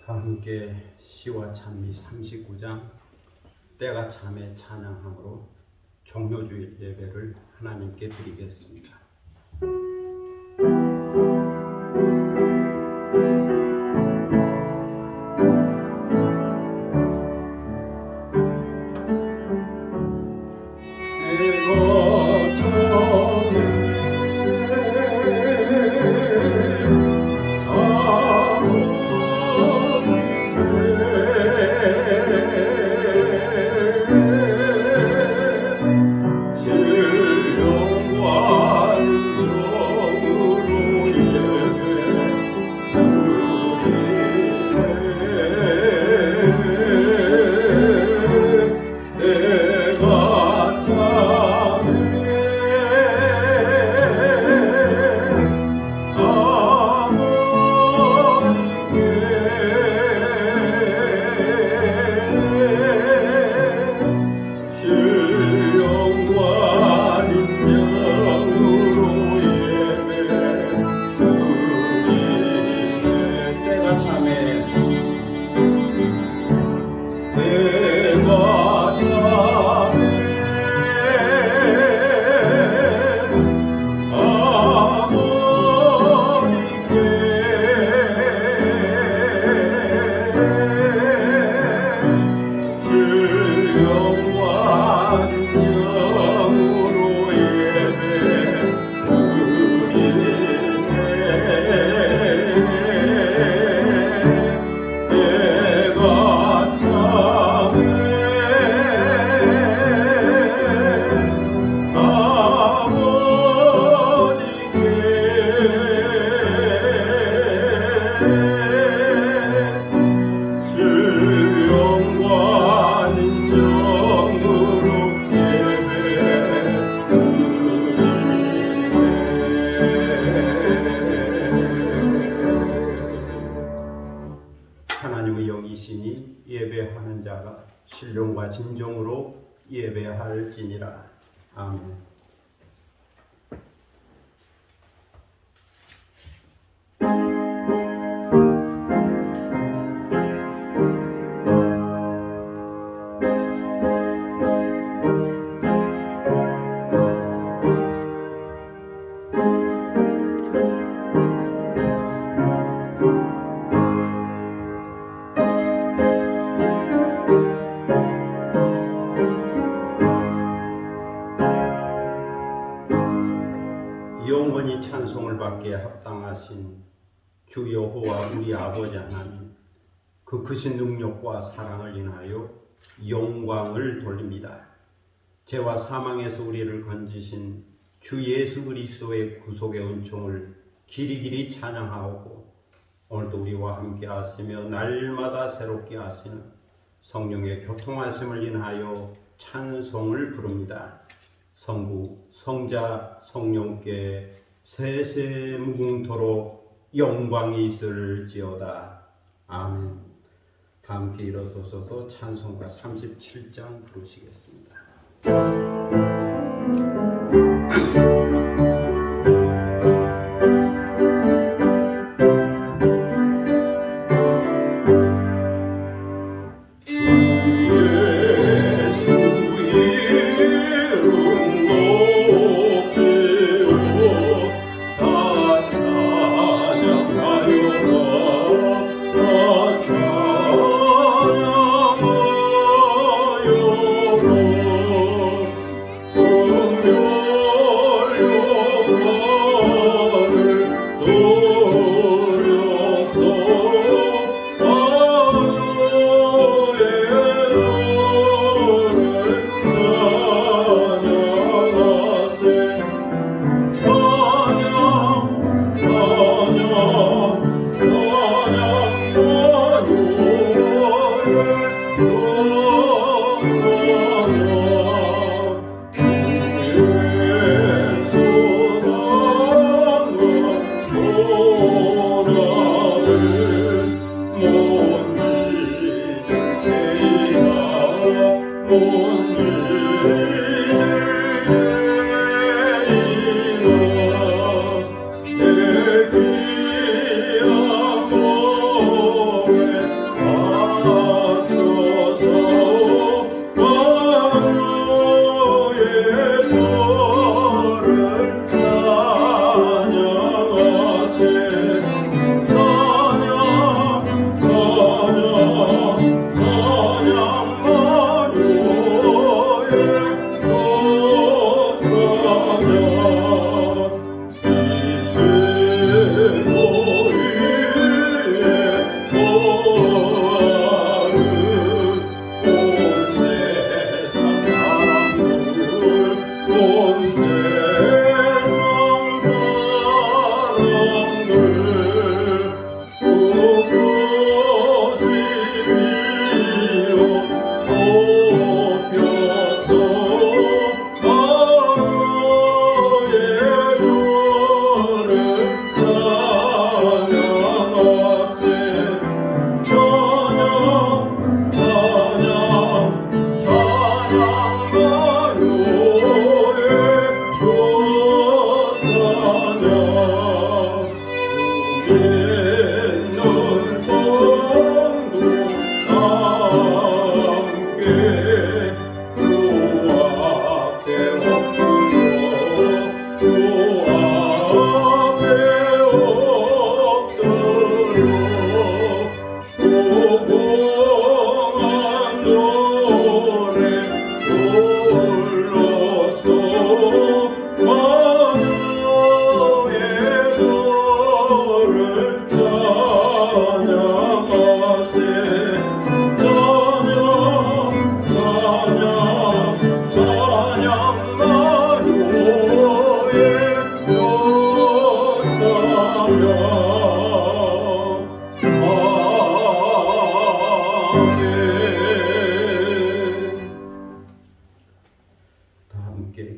다 함께 시와 찬미 39장 때가 참에 찬양함으로 종료주일 예배를 하나님께 드리겠습니다. 하나님의 영이시니 예배하는 자가 신령과 진정으로 예배할지니라. 아멘. 영원히 찬송을 받게 합당하신 주 여호와 우리 아버지 하나님, 그 크신 능력과 사랑을 인하여 영광을 돌립니다. 죄와 사망에서 우리를 건지신 주 예수 그리스도의 구속의 은총을 길이길이 찬양하고, 오늘도 우리와 함께 하시며 날마다 새롭게 하시는 성령의 교통하심을 인하여 찬송을 부릅니다. 성부, 성자, 성령께 세세 무궁토록 영광이 있을지어다. 아멘. 다 함께 일어서셔서 찬송가 37장 부르시겠습니다.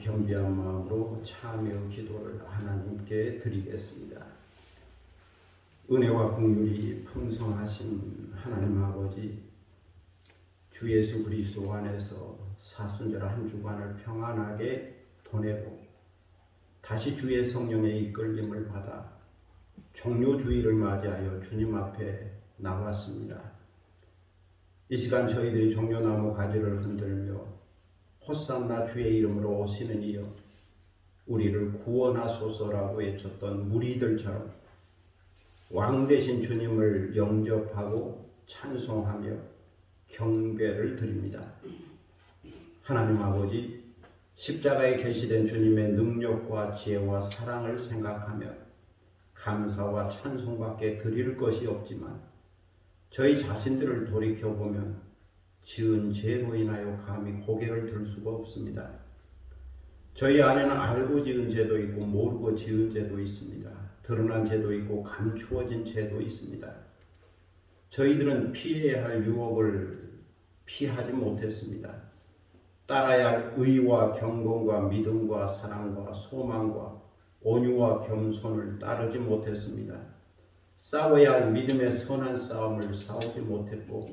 겸비한 마음으로 참여 기도를 하나님께 드리겠습니다. 은혜와 긍휼이 풍성하신 하나님 아버지, 주 예수 그리스도 안에서 사순절 한 주간을 평안하게 보내고 다시 주의 성령의 이끌림을 받아 종료주의를 맞이하여 주님 앞에 나왔습니다. 이 시간 저희들이 종려나무 가지를 흔들며 호산나 주의 이름으로 오시는 이여 우리를 구원하소서라고 외쳤던 무리들처럼 왕 되신 주님을 영접하고 찬송하며 경배를 드립니다. 하나님 아버지, 십자가에 계시된 주님의 능력과 지혜와 사랑을 생각하며 감사와 찬송밖에 드릴 것이 없지만 저희 자신들을 돌이켜보면 지은 죄로 인하여 감히 고개를 들 수가 없습니다. 저희 안에는 알고 지은 죄도 있고 모르고 지은 죄도 있습니다. 드러난 죄도 있고 감추어진 죄도 있습니다. 저희들은 피해야 할 유혹을 피하지 못했습니다. 따라야 할 의와 경건과 믿음과 사랑과 소망과 온유와 겸손을 따르지 못했습니다. 싸워야 할 믿음의 선한 싸움을 싸우지 못했고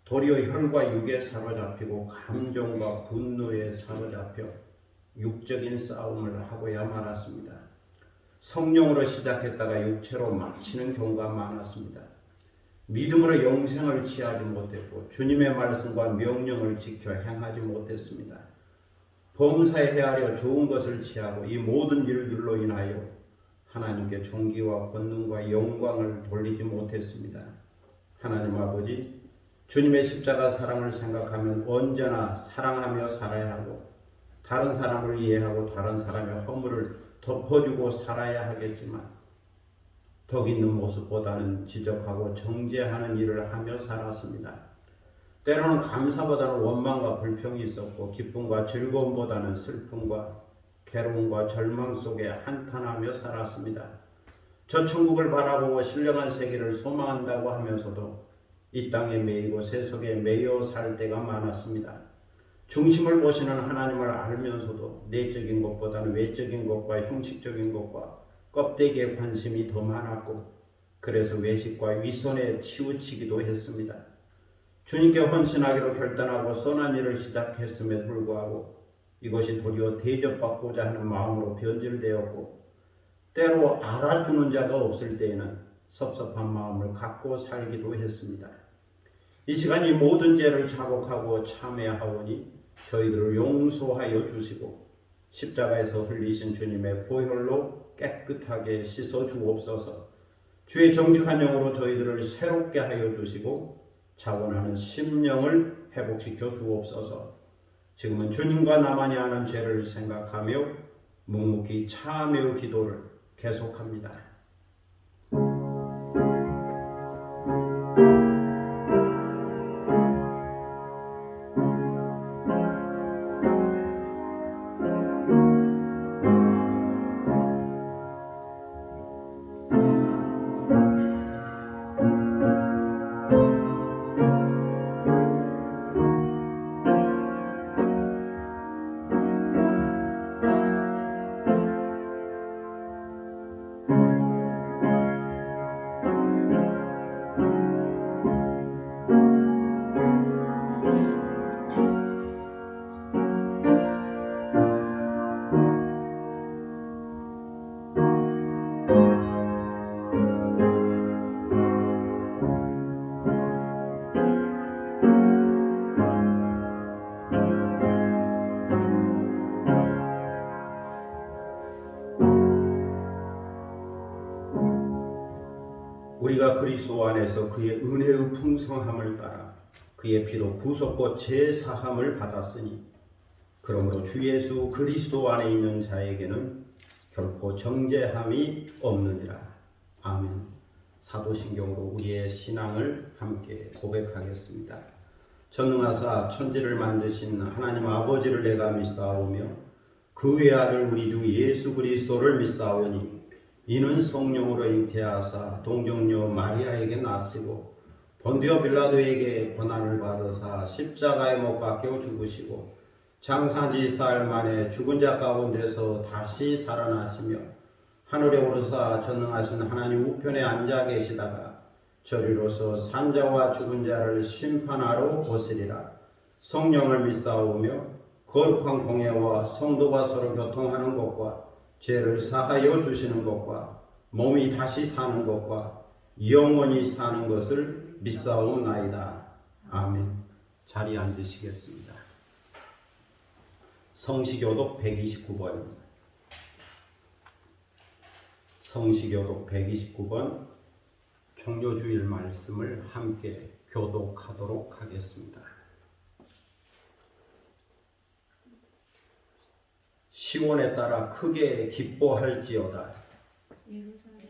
도리어 혈과 육에 사로잡히고 감정과 분노에 사로잡혀 육적인 싸움을 하고야 말았습니다. 성령으로 시작했다가 육체로 마치는 경우가 많았습니다. 믿음으로 영생을 취하지 못했고 주님의 말씀과 명령을 지켜 행하지 못했습니다. 범사에 헤아려 좋은 것을 취하고 이 모든 일들로 인하여 하나님께 존귀와 권능과 영광을 돌리지 못했습니다. 하나님 아버지, 주님의 십자가 사랑을 생각하면 언제나 사랑하며 살아야 하고 다른 사람을 이해하고 다른 사람의 허물을 덮어주고 살아야 하겠지만 덕 있는 모습보다는 지적하고 정죄하는 일을 하며 살았습니다. 때로는 감사보다는 원망과 불평이 있었고 기쁨과 즐거움보다는 슬픔과 괴로움과 절망 속에 한탄하며 살았습니다. 저 천국을 바라보고 신령한 세계를 소망한다고 하면서도 이 땅에 매이고 세속에 매여 살 때가 많았습니다. 중심을 보시는 하나님을 알면서도 내적인 것보다는 외적인 것과 형식적인 것과 껍데기에 관심이 더 많았고, 그래서 외식과 위선에 치우치기도 했습니다. 주님께 헌신하기로 결단하고 선한 일을 시작했음에도 불구하고 이것이 도리어 대접받고자 하는 마음으로 변질되었고, 때로 알아주는 자가 없을 때에는 섭섭한 마음을 갖고 살기도 했습니다. 이 시간 이 모든 죄를 자복하고 참회하오니 저희들을 용서하여 주시고 십자가에서 흘리신 주님의 보혈로 깨끗하게 씻어 주옵소서. 주의 정직한 영으로 저희들을 새롭게 하여 주시고 자원하는 심령을 회복시켜 주옵소서. 지금은 주님과 나만이 아는 죄를 생각하며 묵묵히 참회의 기도를 계속합니다. 우리가 그리스도 안에서 그의 은혜의 풍성함을 따라 그의 피로 구속과 제사함을 받았으니, 그러므로 주 예수 그리스도 안에 있는 자에게는 결코 정죄함이 없느니라. 아멘. 사도신경으로 우리의 신앙을 함께 고백하겠습니다. 전능하사 천지를 만드신 하나님 아버지를 내가 믿사오며 그 외아들 우리 주 예수 그리스도를 믿사오니 이는 성령으로 잉태하사 동정녀 마리아에게 나시고 본디오 빌라도에게 고난을 받으사 십자가에 못 박혀 죽으시고 장사지 사흘 만에 죽은 자 가운데서 다시 살아나시며 하늘에 오르사 전능하신 하나님 우편에 앉아 계시다가 저리로서 산자와 죽은 자를 심판하러 오시리라. 성령을 믿사오며 거룩한 공예와 성도가 서로 교통하는 것과 죄를 사하여 주시는 것과 몸이 다시 사는 것과 영원히 사는 것을 믿사옵나이다. 아멘. 자리에 앉으시겠습니다. 성시교독 129번 성시교독 129번 종료주일 말씀을 함께 교독하도록 하겠습니다. 시온에 따라 크게 기뻐할지어다. 예루살렘에서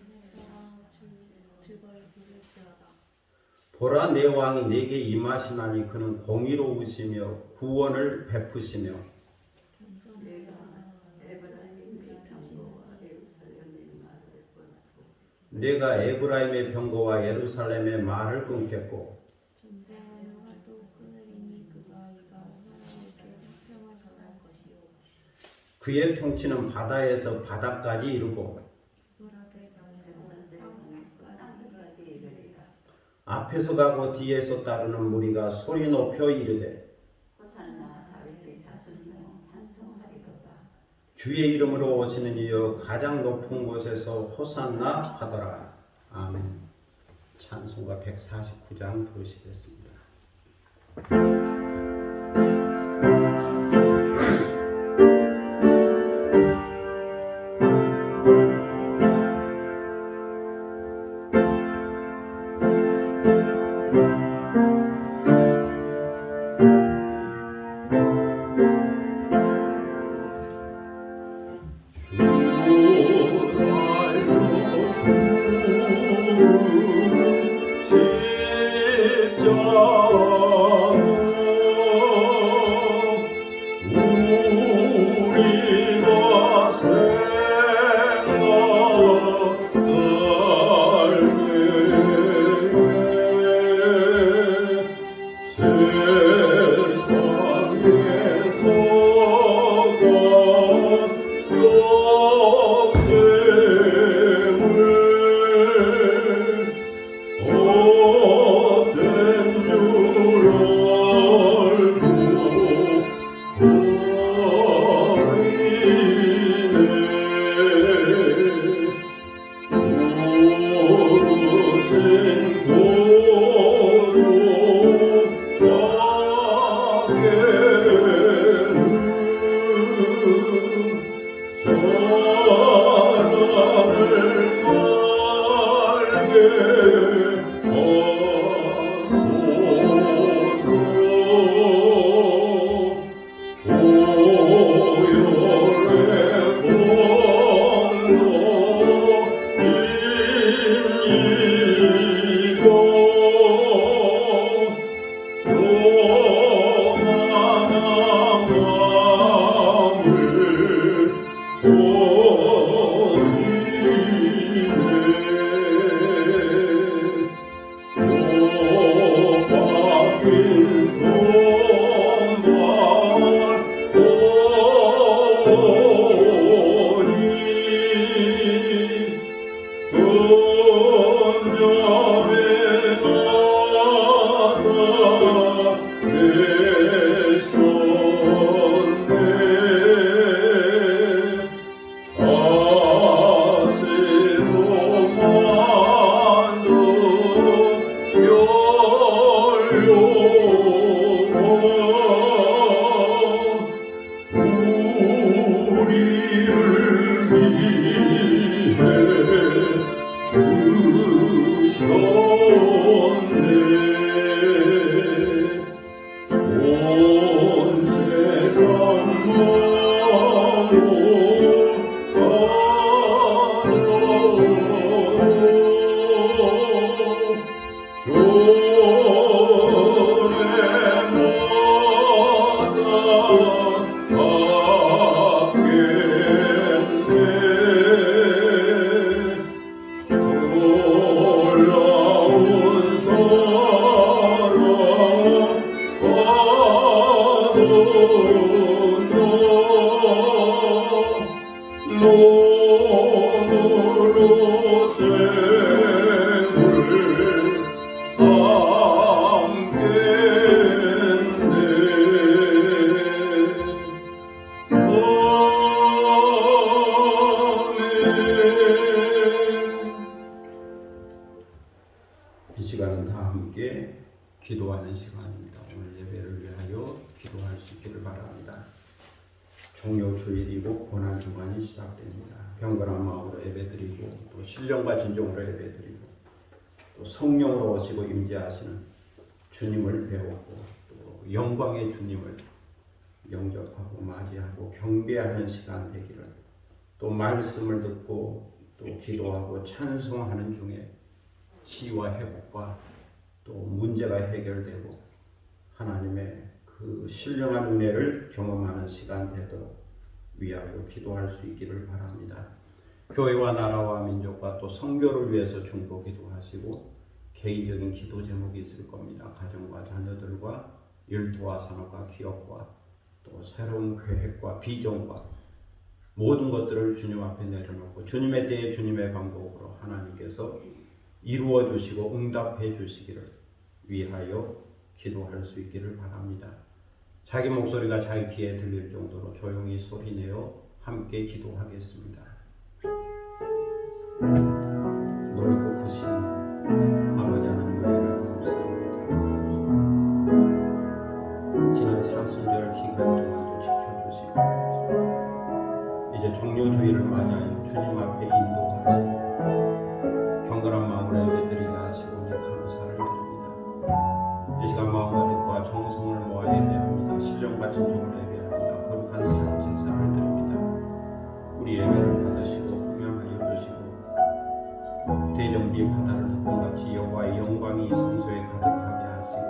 즐거이 부를지어다. 보라, 내 왕이 내게 임하시나니 그는 공의로우시며 구원을 베푸시며 내가 에브라임의 병거와 예루살렘의 말을 끊겠고 전쟁하여 또 끊으리니 그가 이가 하나님께 화평을 전할 것이요 그의 통치는 바다에서 바다까지 이르고 유브라데 강에서 땅까지 이르리라. 앞에서 가고 뒤에서 따르는 무리가 소리 높여 이르되 호산나 다윗의 자손이여 찬송하리로다. 주의 이름으로 오시는 이여 가장 높은 곳에서 호산나 하더라. 아멘. 찬송가 149장 부르시겠습니다. 십자가 이 시간은 다 함께 기도하는 시간입니다. 오늘 예배를 위하여 기도할 수 있기를 바랍니다. 종료 주일이고 고난 주간이 시작됩니다. 경건한 마음으로 예배드리고 또 신령과 진정으로 예배드리고 또 성령으로 오시고 임재하시는 주님을 배우고 또 영광의 주님을 영접하고 맞이하고 경배하는 시간 되기를, 또 말씀을 듣고 또 기도하고 찬송하는 중에 치유와 회복과 또 문제가 해결되고 하나님의 그 신령한 은혜를 경험하는 시간 되도록 위하여 기도할 수 있기를 바랍니다. 교회와 나라와 민족과 또 선교를 위해서 중보 기도하시고 개인적인 기도 제목이 있을 겁니다. 가정과 자녀들과 일터와 산업과 기업과 또 새로운 계획과 비전과 모든 것들을 주님 앞에 내려놓고 주님의 때에 주님의 방법으로 하나님께서 이루어 주시고 응답해 주시기를 위하여 기도할 수 있기를 바랍니다. 자기 목소리가 자기 귀에 들릴 정도로 조용히 소리내어 함께 기도하겠습니다. 넓고 크신 아버지 하나님, 은혜를 감사합니다. 지난 사순절 기간 동안도 지켜주시고 이제 종료 주일을 맞이하여 주님 앞에 인도하시고 경건한 마음으로 예배드리게 하시오니 감사를 드립니다. 이 시간 마음과 뜻과 정성을 모아 예배합니다. 신령과 진정으로 예배합니다. 거룩한 산 제사를 드립니다. 우리 예배를 받으시고 흠양하여 주시고 대정비 바다를 덮은 같이 여호와의 영광이 이 성소에 가득하게 하시고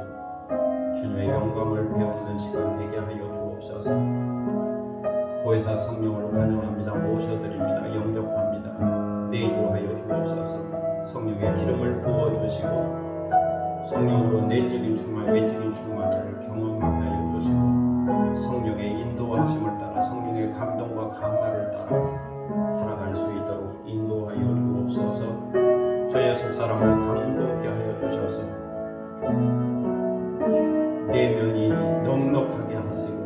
주님의 영광을 배우는 시간 되게 하여 주옵소서. 보혜사 성령을 환영합니다. 모셔드립니다. 영접합니다. 내주하여 주옵소서. 성령의 기름을 부어주시고 성령으로 내적인 충만, 외적인 충만을 경험하게 하여 주시고 성령의 인도하심을 따라 성령의 감동과 감화를 따라 살아갈 수 있도록 인도하여 주옵소서. 저의 속사람을 감동케 하여 주셔서 내면이 넉넉하게 하시고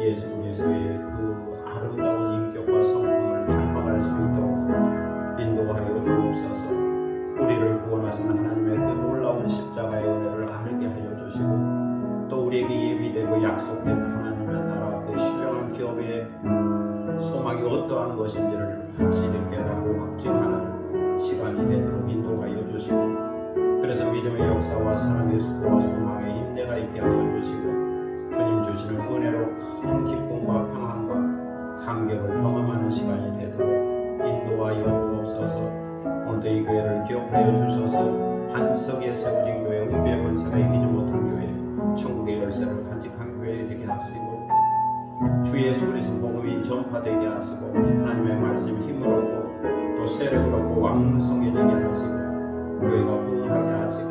예수 그리스도의 그 아름다운 인격과 성품을 닮아갈 수 있도록 인도하여 주옵소서. 우리를 구원하신 하나님의 그 놀라운 십자가의 은혜를 알게 하여 주시고 또 우리에게 소망이 어떠한 것인지를 확실히 깨닫고 확증하는 시간이 되도록 인도하여 주시고, 그래서 믿음의 역사와 사랑의 수고와 소망의 인내가 있게 하여 주시고, 주님 주시는 은혜로 큰 기쁨과 평안과 감격을 경험하는 시간이 되도록 인도하여 주옵소서. 오늘도 이 교회를 기억하여 주셔서 반석에 세워진 교회, 은비의 권세가 이기지 못한 교회, 천국의 열쇠를 간직한 교회 되게 하시고, 주 예수 그리스도 복음이 전파되게 하시고, 하나님의 말씀 힘을 얻고 또 세력을 얻고 왕성해지게 하시고, 교회가 부흥하게 하시고,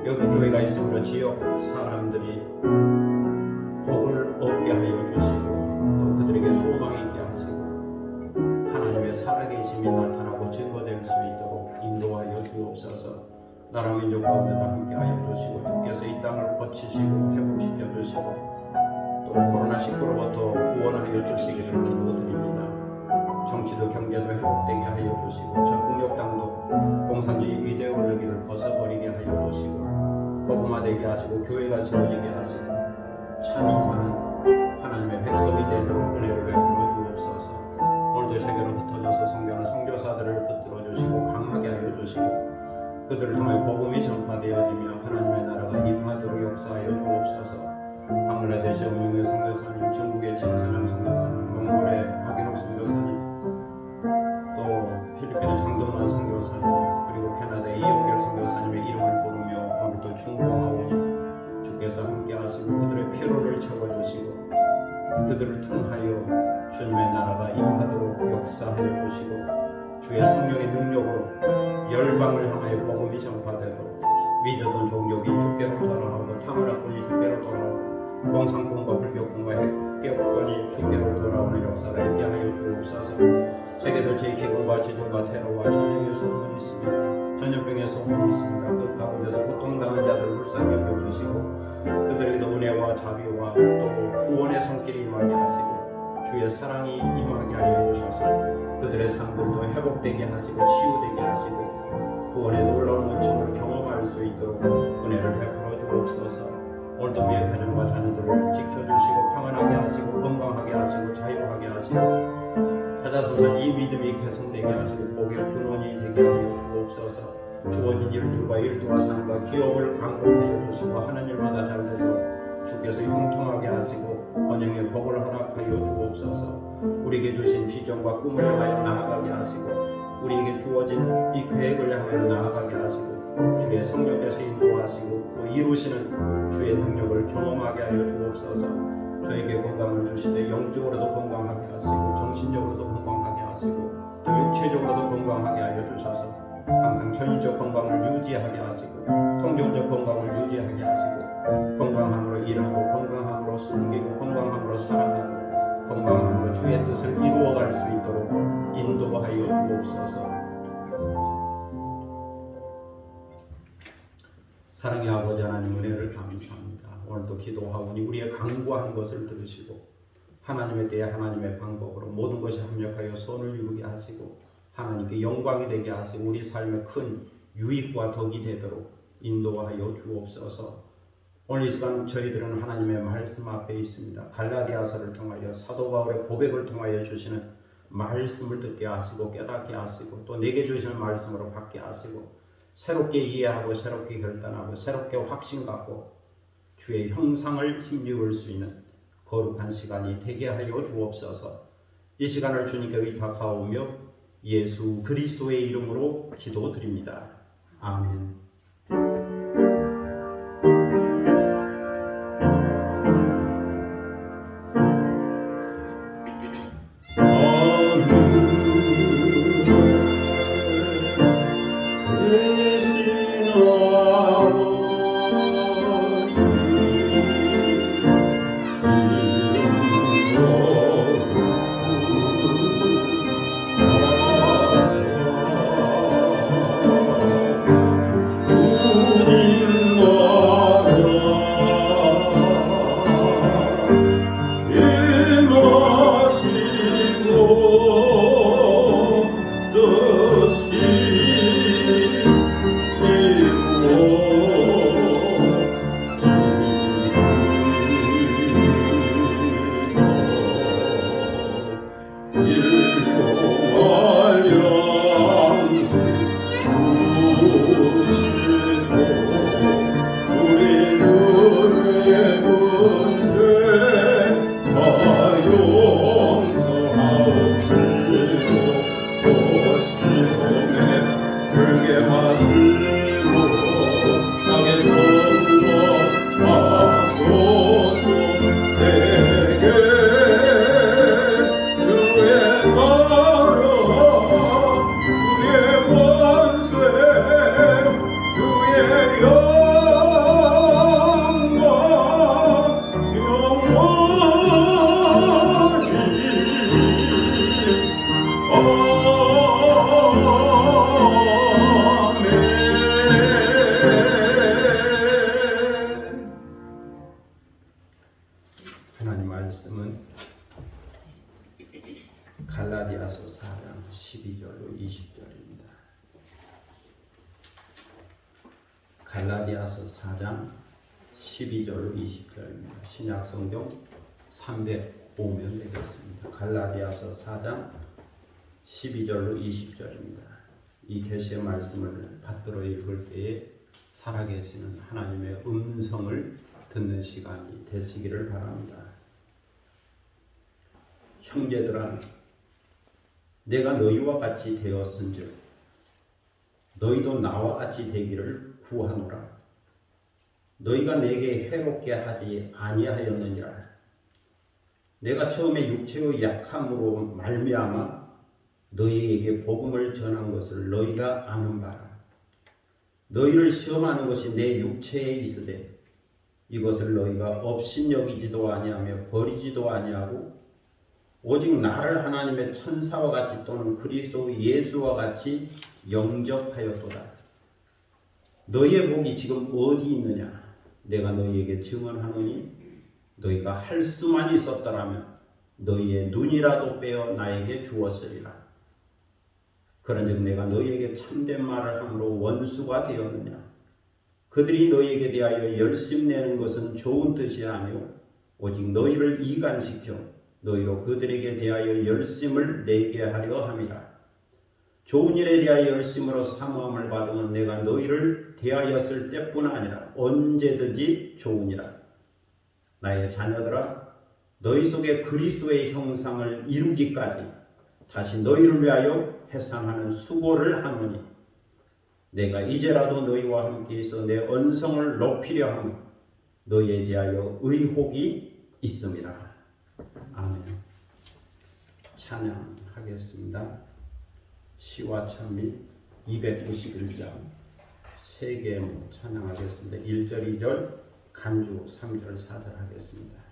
여기 교회가 있으므로 지역 사람들이 복을 얻게 하여 주시고, 또 그들에게 소망이 있게 하시고, 하나님의 살아계심이 나타나고 증거될 수 있도록 인도하여 주옵소서. 나라 민족 가운데도 함께하여 주시고, 주께서 이 땅을 고치시고 회복시켜 주시고, 또 코로나19로부터 구원하여 주시기를 기도드립니다. 정치도 경제도 회복되게 하여 주시고, 적국력당도 공산주의 이데올로기를 벗어버리게 하여 주시고, 복음화되게 하시고, 교회가 세워지게 하시고, 찬송하는 하나님의 백성이 되도록 은혜를 베풀어 주옵소서. 오늘도 세계로 흩어져서 성교하는 선교사들을 붙들어 주시고 강하게 하여 주시고, 그들을 통해 복음이 전파되어지며 하나님의 나라가 임하도록 역사하여 주옵소서. 방글라데시 엄영의 선교사님, 중국의 진선영 선교사님, 몽골의 박인옥 선교사님, 또 필리핀의 장동만 선교사님, 그리고 캐나다의 이용길 선교사님의 이름을 부르며 오늘도 중보하오니 주께서 함께하시고 그들의 피로를 채워주시고, 그들을 통하여 주님의 나라가 임하도록 역사하여 주시고, 주의 성령의 능력으로 열방을 향하여 복음이 전파되도록 믿었던 종족이 주께로 돌아오고, 타문화권이 주께로 돌아오고, 공산권과 불교권과 핵개혁권이 주께로 돌아오는 역사가 있게 하여 주옵소서. 세계도 제2기근과 지진과 테러와 전쟁의 소문이 있습니다. 전염병의 소문이 있습니다. 그 가운데서 고통당한 자들을 불쌍히 여겨주시고, 그들에게도 은혜와 자비와 또 구원의 손길이 임하게 하시고, 주의 사랑이 임하게 하여 주셔서 그들의 삶들도 회복되게 하시고 치유되게 하시고, 구원의 놀라운 은총을 경험할 수 있도록 은혜를 베풀어 주옵소서. 오늘도 우리의 가정과 자녀들을 지켜주시고 평안하게 하시고 건강하게 하시고 자유하게 하시고, 찾아서서 이 믿음이 개선되게 하시고 복의 근원이 되게 하여 주옵소서. 주어진 일들과 일도와 삶과 기업을 강건하여 주시고 하는 일마다 잘 되도록 주께서 형통하게 하시고 번영의 복을 허락하여 주옵소서. 우리에게 주신 비전과 꿈을 향하여 나아가게 하시고, 우리에게 주어진 이 계획을 향하여 나아가게 하시고, 주의 성령께서 인도하시고 또 이루시는 주의 능력을 경험하게 하여 주옵소서. 저에게 건강을 주시되 영적으로도 건강하게 하시고, 정신적으로도 건강하게 하시고, 또 육체적으로도 건강하게 하여 주셔서 항상 전인적 건강을 유지하게 하시고, 통정적 건강을 유지하게 하시고, 건강함으로 일하고 건강함으로 숨기고 건강함으로 사랑하고 건강함으로 주의 뜻을 이루어갈 수 있도록 인도하여 주옵소서. 사랑의 아버지 하나님, 은혜를 감사합니다. 오늘도 기도하오니 우리의 간구한 것을 들으시고 하나님의 때에 하나님의 방법으로 모든 것이 합력하여 선을 이루게 하시고 하나님께 영광이 되게 하시고 우리 삶의 큰 유익과 덕이 되도록 인도하여 주옵소서. 오늘 이 시간 저희들은 하나님의 말씀 앞에 있습니다. 갈라디아서를 통하여 사도 바울의 고백을 통하여 주시는 말씀을 듣게 하시고 깨닫게 하시고, 또 내게 주시는 말씀으로 받게 하시고, 새롭게 이해하고 새롭게 결단하고 새롭게 확신 갖고 주의 형상을 힘입을 수 있는 거룩한 시간이 되게 하여 주옵소서. 이 시간을 주님께 의탁하오며 예수 그리스도의 이름으로 기도드립니다. 아멘. 하나님 말씀은 갈라디아서 4장 12절로 20절입니다. 갈라디아서 4장 12절로 20절입니다. 신약성경 305면 되겠습니다. 갈라디아서 4장 12절로 20절입니다. 이 계시의 말씀을 받들어 읽을 때에 살아계시는 하나님의 음성을 듣는 시간이 되시기를 바랍니다. 형제들아, 내가 너희와 같이 되었은즉 너희도 나와 같이 되기를 구하노라. 너희가 내게 해롭게 하지 아니하였느니라. 내가 처음에 육체의 약함으로 말미암아 너희에게 복음을 전한 것을 너희가 아는 바라. 너희를 시험하는 것이 내 육체에 있으되 이것을 너희가 업신여기지도 아니하며 버리지도 아니하고 오직 나를 하나님의 천사와 같이 또는 그리스도 예수와 같이 영접하였도다. 너희의 복이 지금 어디 있느냐? 내가 너희에게 증언하노니 너희가 할 수만 있었더라면 너희의 눈이라도 빼어 나에게 주었으리라. 그런즉 내가 너희에게 참된 말을 함으로 원수가 되었느냐? 그들이 너희에게 대하여 열심내는 것은 좋은 뜻이 아니오 오직 너희를 이간시켜 너희로 그들에게 대하여 열심을 내게 하려 함이라. 좋은 일에 대하여 열심으로 사모함을 받으면 내가 너희를 대하였을 때뿐 아니라 언제든지 좋으니라. 나의 자녀들아, 너희 속에 그리스도의 형상을 이루기까지 다시 너희를 위하여 회상하는 수고를 하노니 내가 이제라도 너희와 함께 있어 내 언성을 높이려 하며 너희에 대하여 의혹이 있음이라. 아멘. 찬양하겠습니다. 시와 찬미 291장 세 개 찬양하겠습니다. 1절, 2절, 간주 3절, 4절 하겠습니다.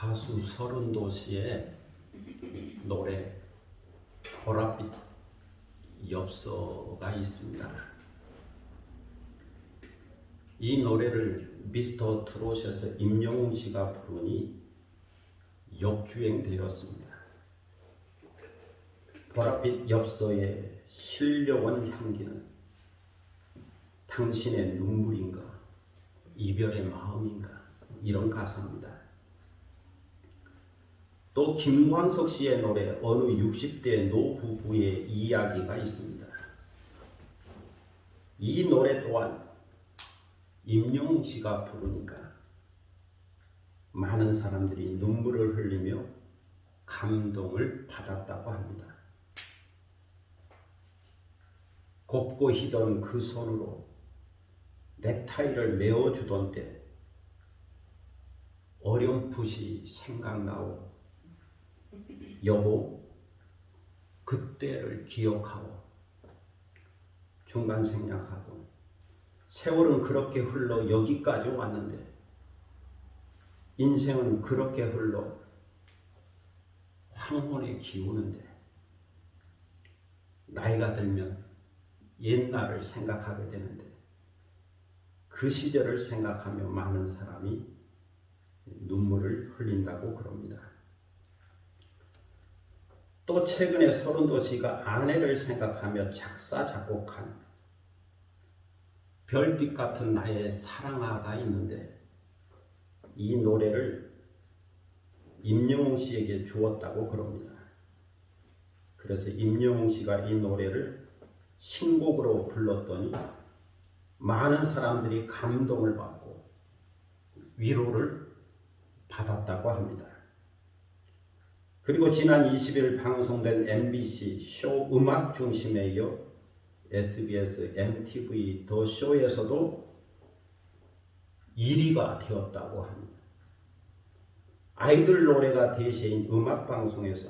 가수 서른도 씨의 노래 보랏빛 엽서가 있습니다. 이 노래를 미스터 트롯에서 임영웅 씨가 부르니 역주행되었습니다. 보랏빛 엽서에 실려온 향기는 당신의 눈물인가 이별의 마음인가 이런 가사입니다. 또 김광석 씨의 노래 어느 60대 노부부의 이야기가 있습니다. 이 노래 또한 임영웅 씨가 부르니까 많은 사람들이 눈물을 흘리며 감동을 받았다고 합니다. 곱고 희던 그 손으로 넥타이를 메어주던 때 어렴풋이 생각나오. 여보, 그때를 기억하오. 중간 생략하고 세월은 그렇게 흘러 여기까지 왔는데 인생은 그렇게 흘러 황혼에 기우는데 나이가 들면 옛날을 생각하게 되는데 그 시절을 생각하며 많은 사람이 눈물을 흘린다고 그럽니다. 또 최근에 서른도 씨가 아내를 생각하며 작사 작곡한 별빛 같은 나의 사랑아가 있는데 이 노래를 임영웅 씨에게 주었다고 그럽니다. 그래서 임영웅 씨가 이 노래를 신곡으로 불렀더니 많은 사람들이 감동을 받고 위로를 받았다고 합니다. 그리고 지난 20일 방송된 MBC 쇼 음악 중심에 이어 SBS, MTV 더 쇼에서도 1위가 되었다고 합니다. 아이들 노래가 대세인 음악 방송에서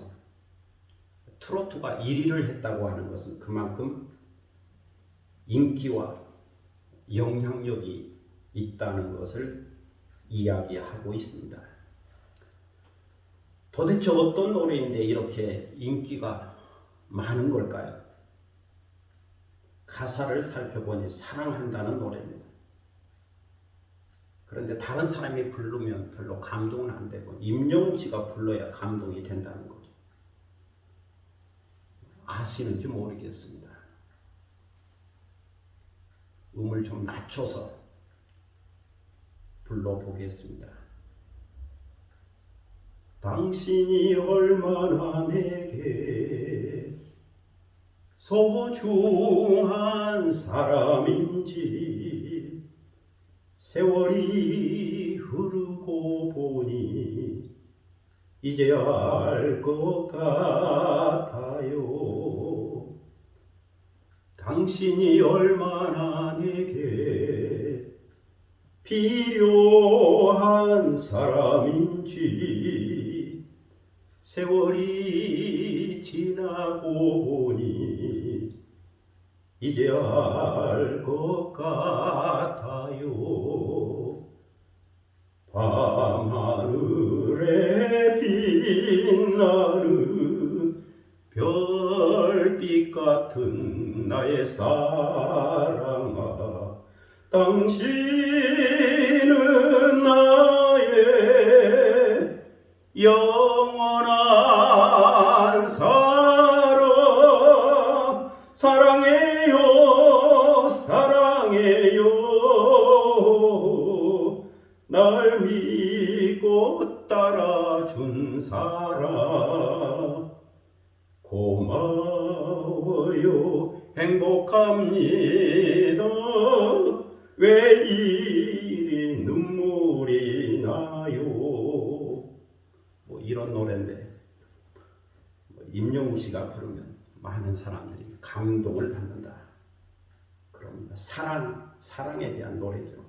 트로트가 1위를 했다고 하는 것은 그만큼 인기와 영향력이 있다는 것을 이야기하고 있습니다. 도대체 어떤 노래인데 이렇게 인기가 많은 걸까요? 가사를 살펴보니 사랑한다는 노래입니다. 그런데 다른 사람이 부르면 별로 감동은 안 되고 임영웅 씨가 불러야 감동이 된다는 거죠. 아시는지 모르겠습니다. 음을 좀 낮춰서 불러보겠습니다. 당신이 얼마나 내게 소중한 사람인지 세월이 흐르고 보니 이제 알 것 같아요. 당신이 얼마나 내게 필요한 사람인지 세월이 지나고 보니 이제 알 것 같아요. 밤하늘에 빛나는 별빛 같은 나의 사랑아, 당신은 나의 영원한 사랑. 사랑해요, 사랑해요. 날 믿고 따라준 사랑. 고마워요, 행복합니다. 왜 이리 눈물이 나요. 뭐 이런 노래인데 임영웅 씨가 부르면 많은 사람들이 감동을 받는다. 그럽니다. 사랑에 대한 노래죠.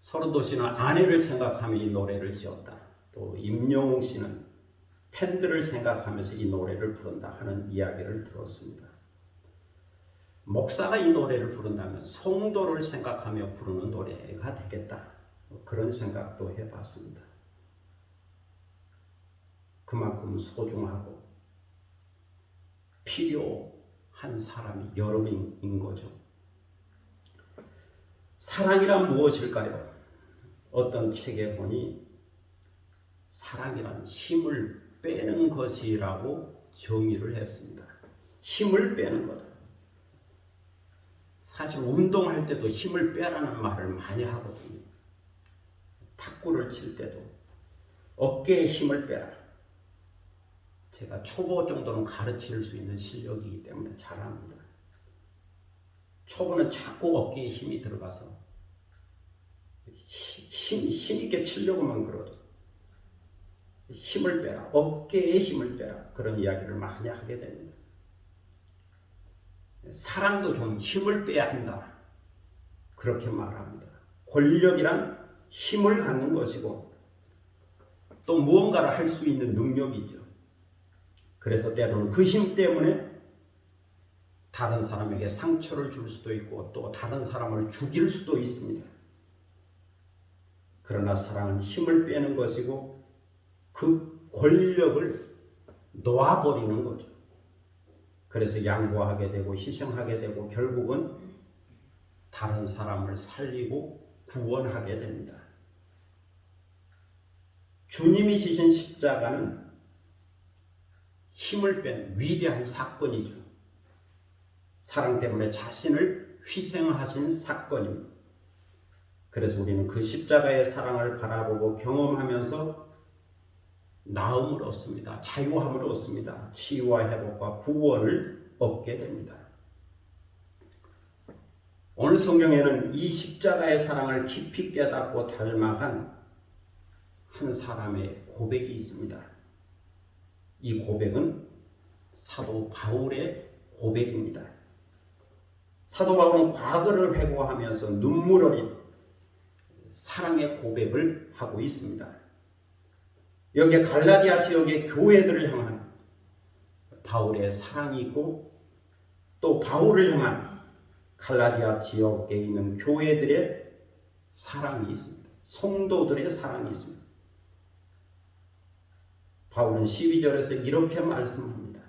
서른도 씨는 아내를 생각하며 이 노래를 지었다. 또 임영웅 씨는 팬들을 생각하면서 이 노래를 부른다 하는 이야기를 들었습니다. 목사가 이 노래를 부른다면 성도를 생각하며 부르는 노래가 되겠다. 그런 생각도 해봤습니다. 그만큼 소중하고 필요한 사람이 여러분인 거죠. 사랑이란 무엇일까요? 어떤 책에 보니 사랑이란 힘을 빼는 것이라고 정의를 했습니다. 힘을 빼는 거다. 사실 운동할 때도 힘을 빼라는 말을 많이 하거든요. 탁구를 칠 때도 어깨에 힘을 빼라. 제가 초보 정도는 가르칠 수 있는 실력이기 때문에 잘합니다. 초보는 자꾸 어깨에 힘이 들어가서 힘있게 치려고만 그러죠. 힘을 빼라. 어깨에 힘을 빼라. 그런 이야기를 많이 하게 됩니다. 사랑도 좀 힘을 빼야 한다. 그렇게 말합니다. 권력이란 힘을 갖는 것이고 또 무언가를 할 수 있는 능력이죠. 그래서 때로는 그 힘 때문에 다른 사람에게 상처를 줄 수도 있고 또 다른 사람을 죽일 수도 있습니다. 그러나 사랑은 힘을 빼는 것이고 그 권력을 놓아버리는 거죠. 그래서 양보하게 되고 희생하게 되고 결국은 다른 사람을 살리고 구원하게 됩니다. 주님이 지신 십자가는 힘을 뺀 위대한 사건이죠. 사랑 때문에 자신을 희생하신 사건입니다. 그래서 우리는 그 십자가의 사랑을 바라보고 경험하면서 나음을 얻습니다. 자유함을 얻습니다. 치유와 회복과 구원을 얻게 됩니다. 오늘 성경에는 이 십자가의 사랑을 깊이 깨닫고 닮아간 한 사람의 고백이 있습니다. 이 고백은 사도 바울의 고백입니다. 사도 바울은 과거를 회고하면서 눈물 어린 사랑의 고백을 하고 있습니다. 여기에 갈라디아 지역의 교회들을 향한 바울의 사랑이 있고 또 바울을 향한 갈라디아 지역에 있는 교회들의 사랑이 있습니다. 성도들의 사랑이 있습니다. 바울은 12절에서 이렇게 말씀합니다.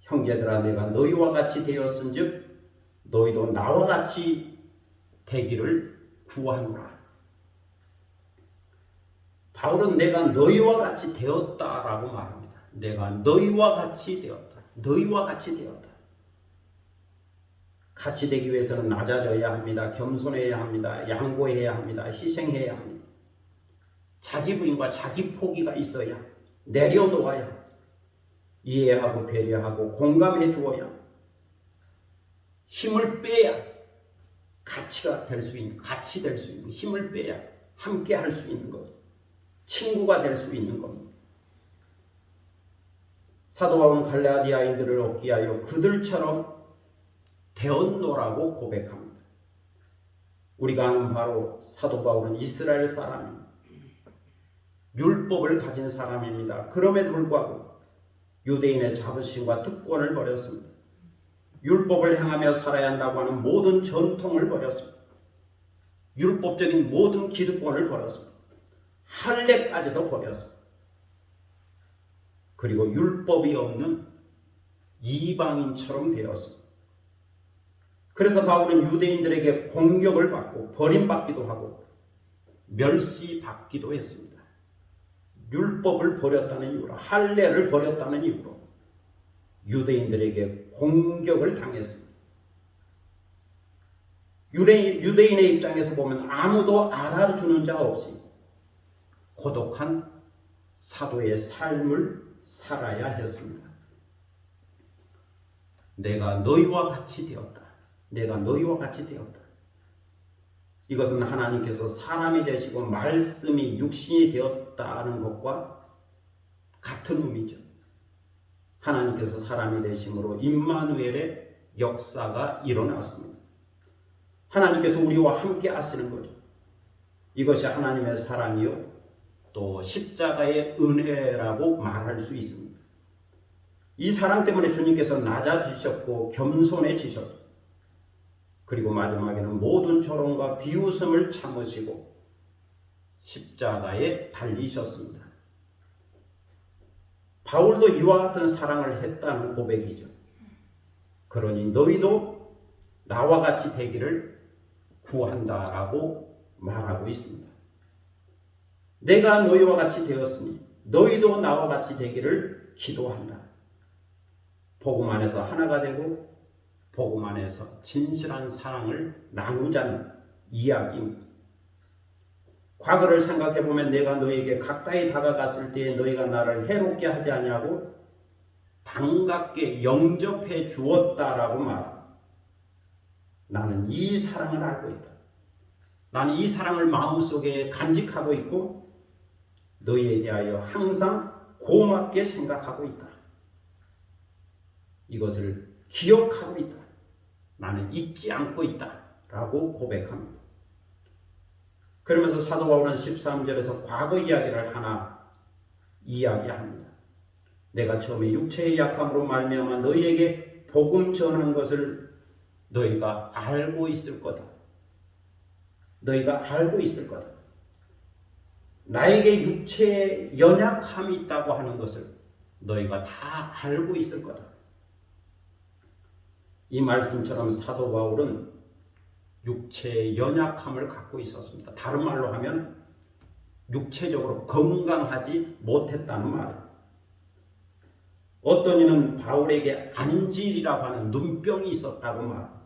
형제들아 내가 너희와 같이 되었은즉 너희도 나와 같이 되기를 구하노라. 바울은 내가 너희와 같이 되었다라고 말합니다. 내가 너희와 같이 되었다. 너희와 같이 되었다. 같이 되기 위해서는 낮아져야 합니다. 겸손해야 합니다. 양보해야 합니다. 희생해야 합니다. 자기 부인과 자기 포기가 있어야 내려놓아야 이해하고 배려하고 공감해 주어야 힘을 빼야 가치가 될 수 있는 같이 될 수 있는 힘을 빼야 함께 할 수 있는 것 친구가 될 수 있는 겁니다. 사도 바울은 갈라디아인들을 얻기 위하여 그들처럼 되었노라고 고백합니다. 우리가 아는 바로 사도 바울은 이스라엘 사람입니다. 율법을 가진 사람입니다. 그럼에도 불구하고 유대인의 자부심과 특권을 버렸습니다. 율법을 행하며 살아야 한다고 하는 모든 전통을 버렸습니다. 율법적인 모든 기득권을 버렸습니다. 할례까지도 버렸습니다. 그리고 율법이 없는 이방인처럼 되었습니다. 그래서 바울은 유대인들에게 공격을 받고 버림받기도 하고 멸시받기도 했습니다. 율법을 버렸다는 이유로 할례를 버렸다는 이유로 유대인들에게 공격을 당했습니다. 유대인의 입장에서 보면 아무도 알아주는 자 없이 고독한 사도의 삶을 살아야 했습니다. 내가 너희와 같이 되었다. 내가 너희와 같이 되었다. 이것은 하나님께서 사람이 되시고 말씀이 육신이 되었다는 것과 같은 의미죠. 하나님께서 사람이 되심으로 임마누엘의 역사가 일어났습니다. 하나님께서 우리와 함께 하시는 거죠. 이것이 하나님의 사랑이요 또 십자가의 은혜라고 말할 수 있습니다. 이 사랑 때문에 주님께서 낮아지셨고 겸손해지셨고 그리고 마지막에는 모든 조롱과 비웃음을 참으시고 십자가에 달리셨습니다. 바울도 이와 같은 사랑을 했다는 고백이죠. 그러니 너희도 나와 같이 되기를 구한다라고 말하고 있습니다. 내가 너희와 같이 되었으니 너희도 나와 같이 되기를 기도한다. 복음 안에서 하나가 되고 복음 안에서 진실한 사랑을 나누자는 이야기입니다. 과거를 생각해 보면 내가 너희에게 가까이 다가갔을 때에 너희가 나를 해롭게 하지 아니하고 반갑게 영접해 주었다라고 말합니다. 나는 이 사랑을 알고 있다. 나는 이 사랑을 마음속에 간직하고 있고 너희에 대하여 항상 고맙게 생각하고 있다. 이것을 기억하고 있다. 나는 잊지 않고 있다. 라고 고백합니다. 그러면서 사도 바울은 13절에서 과거 이야기를 하나 이야기합니다. 내가 처음에 육체의 약함으로 말미암아 너희에게 복음 전한 것을 너희가 알고 있을 거다. 너희가 알고 있을 거다. 나에게 육체에 연약함이 있다고 하는 것을 너희가 다 알고 있을 거다. 이 말씀처럼 사도 바울은 육체의 연약함을 갖고 있었습니다. 다른 말로 하면 육체적으로 건강하지 못했다는 말이에요. 어떤 이는 바울에게 안질이라고 하는 눈병이 있었다고 말합니다.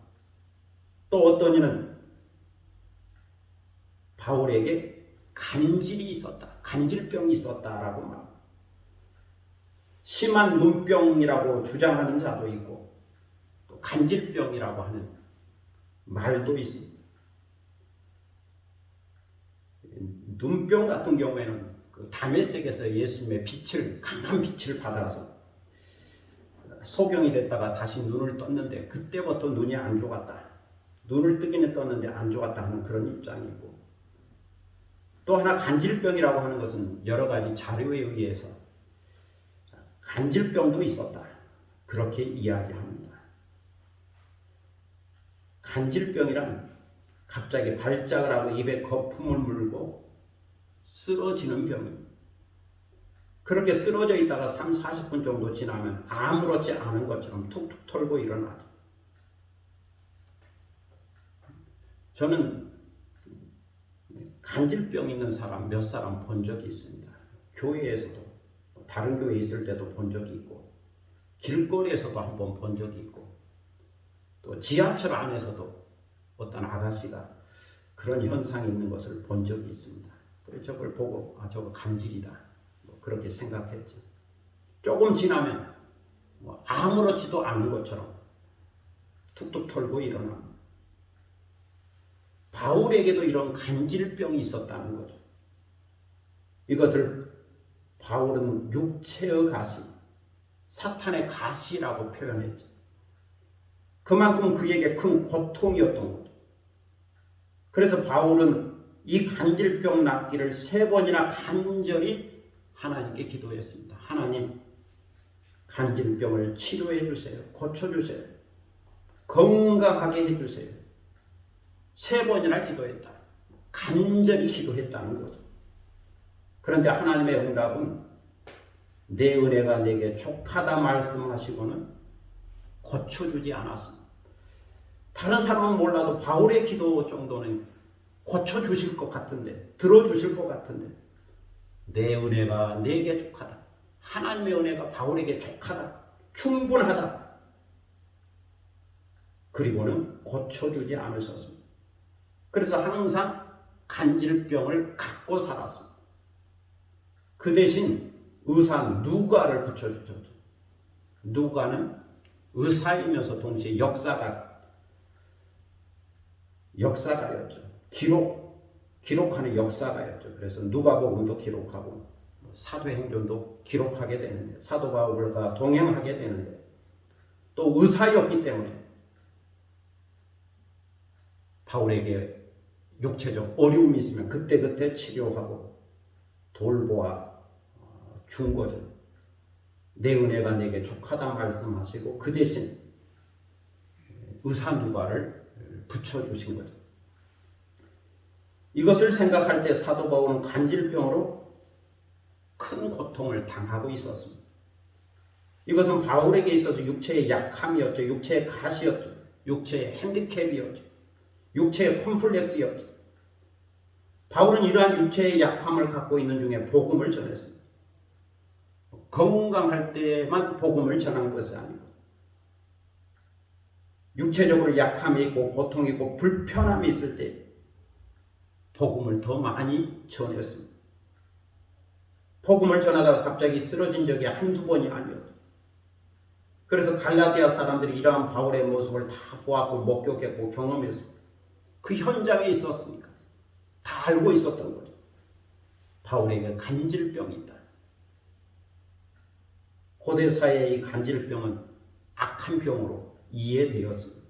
또 어떤 이는 바울에게 간질이 있었다. 간질병이 있었다라고 말합니다. 심한 눈병이라고 주장하는 자도 있고 또 간질병이라고 하는 말도 있습니다. 눈병 같은 경우에는 그 다메섹에서 예수님의 빛을, 강한 빛을 받아서 소경이 됐다가 다시 눈을 떴는데 그때부터 눈이 안 좋았다. 눈을 뜨기는 떴는데 안 좋았다 하는 그런 입장이고, 또 하나 간질병이라고 하는 것은 여러 가지 자료에 의해서 간질병도 있었다. 그렇게 이야기합니다. 간질병이란 갑자기 발작을 하고 입에 거품을 물고 쓰러지는 병입니다. 그렇게 쓰러져 있다가 30-40분 정도 지나면 아무렇지 않은 것처럼 툭툭 털고 일어나죠. 저는 간질병 있는 사람 몇 사람 본 적이 있습니다. 교회에서도, 다른 교회에 있을 때도 본 적이 있고, 길거리에서도 한번 본 적이 있고, 또 지하철 안에서도 어떤 아가씨가 그런 현상이 있는 것을 본 적이 있습니다. 그래서 저걸 보고 저거 간질이다, 그렇게 생각했죠. 조금 지나면 아무렇지도 않은 것처럼 툭툭 털고 일어납니다. 바울에게도 이런 간질병이 있었다는 거죠. 이것을 바울은 육체의 가시, 사탄의 가시라고 표현했죠. 그만큼 그에게 큰 고통이었던 거죠. 그래서 바울은 이 간질병 낫기를 3번이나 간절히 하나님께 기도했습니다. 하나님, 간질병을 치료해 주세요. 고쳐주세요. 건강하게 해주세요. 3번이나 기도했다. 간절히 기도했다는 거죠. 그런데 하나님의 응답은 내 은혜가 내게 족하다 말씀하시고는 고쳐주지 않았습니다. 다른 사람은 몰라도 바울의 기도 정도는 고쳐주실 것 같은데, 들어주실 것 같은데, 내 은혜가 내게 족하다. 하나님의 은혜가 바울에게 족하다. 충분하다. 그리고는 고쳐주지 않으셨습니다. 그래서 항상 간질병을 갖고 살았습니다. 그 대신 의사 누가를 붙여주셨죠. 누가는 의사이면서 동시에 역사가였죠. 기록하는 역사가였죠. 그래서 누가복음도 기록하고 사도행전도 기록하게 되는데, 사도 바울과 동행하게 되는데, 또 의사였기 때문에 바울에게 육체적 어려움이 있으면 그때그때 치료하고 돌보아 준 거죠. 내 은혜가 내게 족하다 말씀하시고 그 대신 의사 누가를 붙여주신 거죠. 이것을 생각할 때 사도 바울은 간질병으로 큰 고통을 당하고 있었습니다. 이것은 바울에게 있어서 육체의 약함이었죠. 육체의 가시였죠. 육체의 핸디캡이었죠. 육체의 콤플렉스였죠. 바울은 이러한 육체의 약함을 갖고 있는 중에 복음을 전했습니다. 건강할 때만 복음을 전한 것이 아니고 육체적으로 약함이 있고 고통이 있고 불편함이 있을 때 복음을 더 많이 전했습니다. 복음을 전하다가 갑자기 쓰러진 적이 한두 번이 아니었죠. 그래서 갈라디아 사람들이 이러한 바울의 모습을 다 보았고 목격했고 경험했습니다. 그 현장에 있었으니까 다 알고 있었던 거죠. 바울에게 간질병이 있다. 고대 사회의 이 간질병은 악한 병으로 이해되었습니다.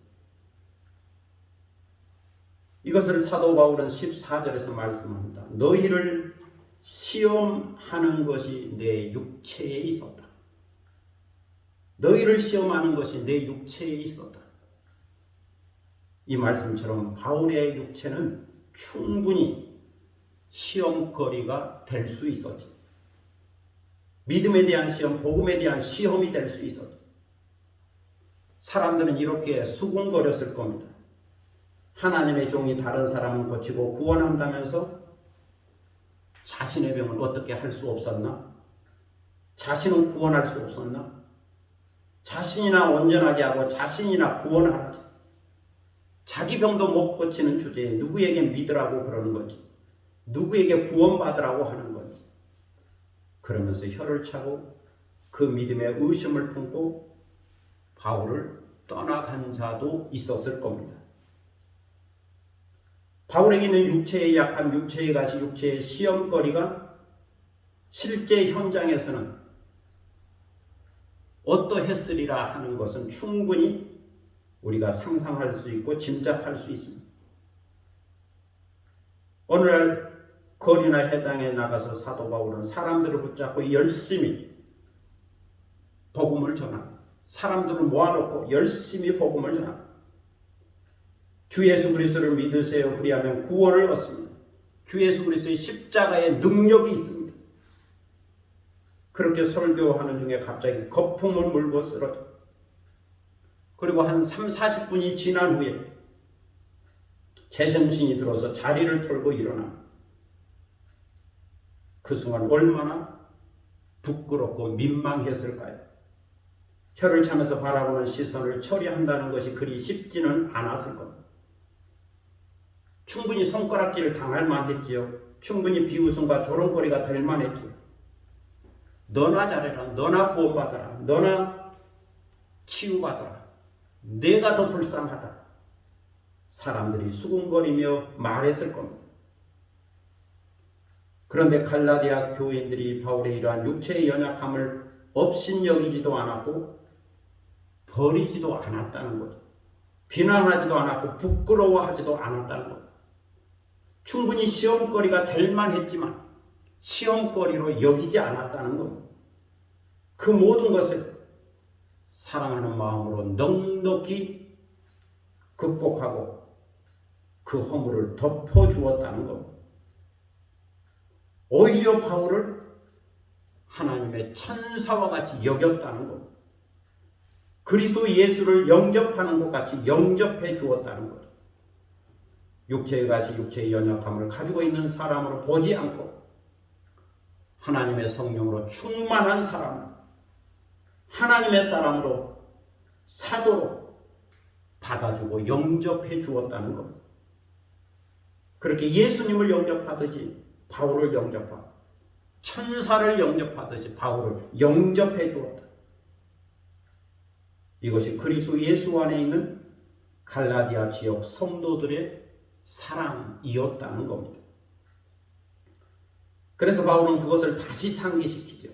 이것을 사도 바울은 14절에서 말씀합니다. 너희를 시험하는 것이 내 육체에 있었다. 너희를 시험하는 것이 내 육체에 있었다. 이 말씀처럼 바울의 육체는 충분히 시험거리가 될 수 있었지. 믿음에 대한 시험, 복음에 대한 시험이 될 수 있었지. 사람들은 이렇게 수군거렸을 겁니다. 하나님의 종이 다른 사람을 고치고 구원한다면서 자신의 병을 어떻게 할 수 없었나? 자신은 구원할 수 없었나? 자신이나 온전하게 하고 자신이나 구원하지. 자기 병도 못 고치는 주제에 누구에게 믿으라고 그러는 건지, 누구에게 구원받으라고 하는 건지, 그러면서 혀를 차고 그 믿음에 의심을 품고 바울을 떠나간 자도 있었을 겁니다. 바울에게 있는 육체의 약함, 육체의 가시, 육체의 시험거리가 실제 현장에서는 어떠했으리라 하는 것은 충분히 우리가 상상할 수 있고 짐작할 수 있습니다. 오늘날 거리나 해당에 나가서 사도 바울은 사람들을 붙잡고 열심히 복음을 전합니다. 사람들을 모아놓고 열심히 복음을 전합니다. 주 예수 그리스도를 믿으세요. 그리하면 구원을 얻습니다. 주 예수 그리스도의 십자가의 능력이 있습니다. 그렇게 설교하는 중에 갑자기 거품을 물고 쓰러져. 그리고 한 3, 40분이 지난 후에 제정신이 들어서 자리를 털고 일어나. 그 순간 얼마나 부끄럽고 민망했을까요? 혀를 차면서 바라보는 시선을 처리한다는 것이 그리 쉽지는 않았을 겁니다. 충분히 손가락질을 당할 만했지요. 충분히 비웃음과 조롱거리가 될 만했지요. 너나 잘해라. 너나 구원받아라. 너나 치유받아라. 내가 더 불쌍하다. 사람들이 수군거리며 말했을 겁니다. 그런데 갈라디아 교인들이 바울의 이러한 육체의 연약함을 업신여기지도 않았고 버리지도 않았다는 거죠. 비난하지도 않았고 부끄러워하지도 않았다는 거죠. 충분히 시험거리가 될 만했지만 시험거리로 여기지 않았다는 겁니다. 그 모든 것을 사랑하는 마음으로 넉넉히 극복하고 그 허물을 덮어주었다는 겁니다. 오히려 바울을 하나님의 천사와 같이 여겼다는 겁니다. 그리스도 예수를 영접하는 것 같이 영접해 주었다는 거죠. 육체의 가시, 육체의 연약함을 가지고 있는 사람으로 보지 않고 하나님의 성령으로 충만한 사람, 하나님의 사람으로 사도로 받아주고 영접해 주었다는 겁니다. 그렇게 예수님을 영접하듯이 바울을 영접하고 천사를 영접하듯이 바울을 영접해 주었다. 이것이 그리스도 예수 안에 있는 갈라디아 지역 성도들의 사랑이었다는 겁니다. 그래서 바울은 그것을 다시 상기시키죠.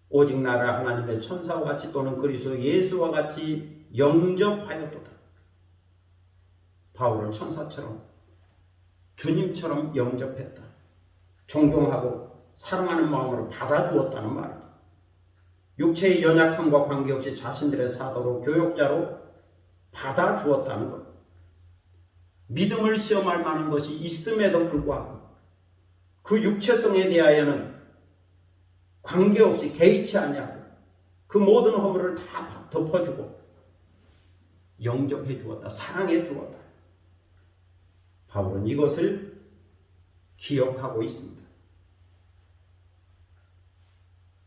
오직 나를 하나님의 천사와 같이 또는 그리스도 예수와 같이 영접하였도다. 바울을 천사처럼 주님처럼 영접했다. 존경하고 사랑하는 마음으로 받아주었다는 말입니다. 육체의 연약함과 관계없이 자신들의 사도로 교역자로 받아주었다는 것. 믿음을 시험할 만한 것이 있음에도 불구하고 그 육체성에 대하여는 관계없이 개의치 아니하고 그 모든 허물을 다 덮어주고 영접해 주었다. 사랑해 주었다. 바울은 이것을 기억하고 있습니다.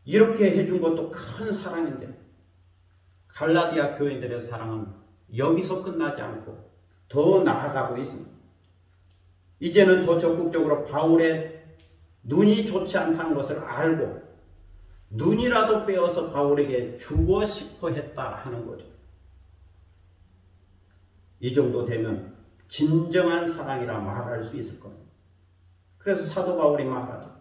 이렇게 해준 것도 큰 사랑인데 갈라디아 교인들의 사랑은 여기서 끝나지 않고 더 나아가고 있습니다. 이제는 더 적극적으로 바울의 눈이 좋지 않다는 것을 알고 눈이라도 빼어서 바울에게 주고 싶어 했다 하는 거죠. 이 정도 되면 진정한 사랑이라 말할 수 있을 겁니다. 그래서 사도 바울이 말하죠.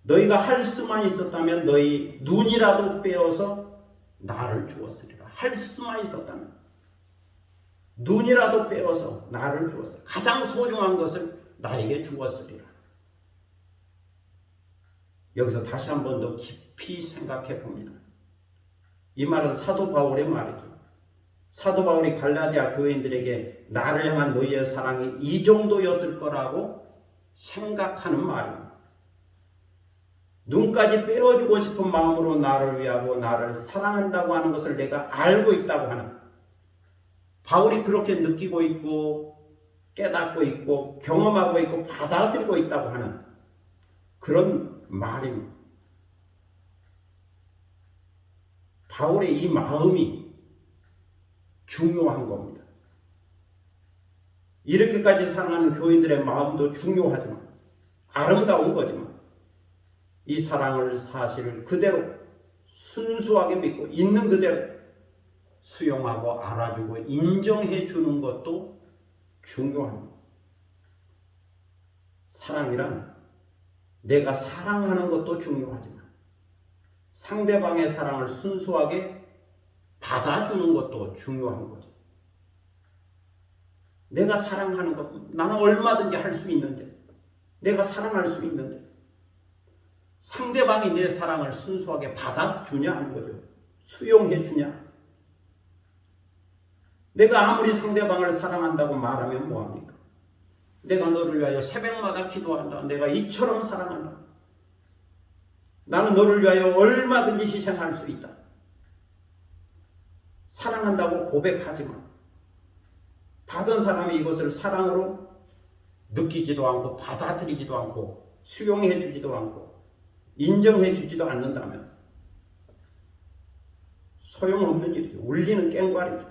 너희가 할 수만 있었다면 너희 눈이라도 빼어서 나를 주었으리라. 할 수만 있었다면 눈이라도 빼어서 나를 주었으리라. 가장 소중한 것을 나에게 주었으리라. 여기서 다시 한 번 더 깊이 생각해 봅니다. 이 말은 사도 바울의 말이죠. 사도 바울이 갈라디아 교인들에게 나를 향한 너희의 사랑이 이 정도였을 거라고 생각하는 말입니다. 눈까지 빼어주고 싶은 마음으로 나를 위하고 나를 사랑한다고 하는 것을 내가 알고 있다고 하는, 바울이 그렇게 느끼고 있고 깨닫고 있고 경험하고 있고 받아들이고 있다고 하는 그런 말입니다. 바울의 이 마음이 중요한 겁니다. 이렇게까지 사랑하는 교인들의 마음도 중요하지만 아름다운 거지만 이 사랑을 사실을 그대로 순수하게 믿고 있는 그대로 수용하고 알아주고 인정해 주는 것도 중요합니다. 사랑이란 내가 사랑하는 것도 중요하지만 상대방의 사랑을 순수하게 받아주는 것도 중요한 거죠. 내가 사랑하는 것, 나는 얼마든지 할 수 있는데, 내가 사랑할 수 있는데 상대방이 내 사랑을 순수하게 받아주냐 하는 거죠. 수용해 주냐. 내가 아무리 상대방을 사랑한다고 말하면 뭐합니까? 내가 너를 위하여 새벽마다 기도한다. 내가 이처럼 사랑한다. 나는 너를 위하여 얼마든지 희생할 수 있다. 사랑한다고 고백하지만 받은 사람이 이것을 사랑으로 느끼지도 않고 받아들이지도 않고 수용해 주지도 않고 인정해 주지도 않는다면 소용없는 일이죠. 울리는 깽괄이죠.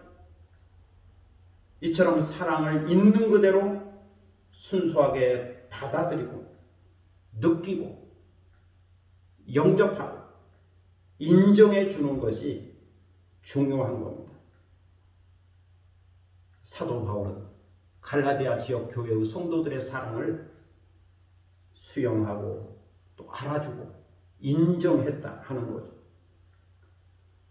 이처럼 사랑을 있는 그대로 순수하게 받아들이고 느끼고 영접하고 인정해 주는 것이 중요한 겁니다. 사도 바울은 갈라디아 지역 교회의 성도들의 사랑을 수용하고 또 알아주고 인정했다 하는 거죠.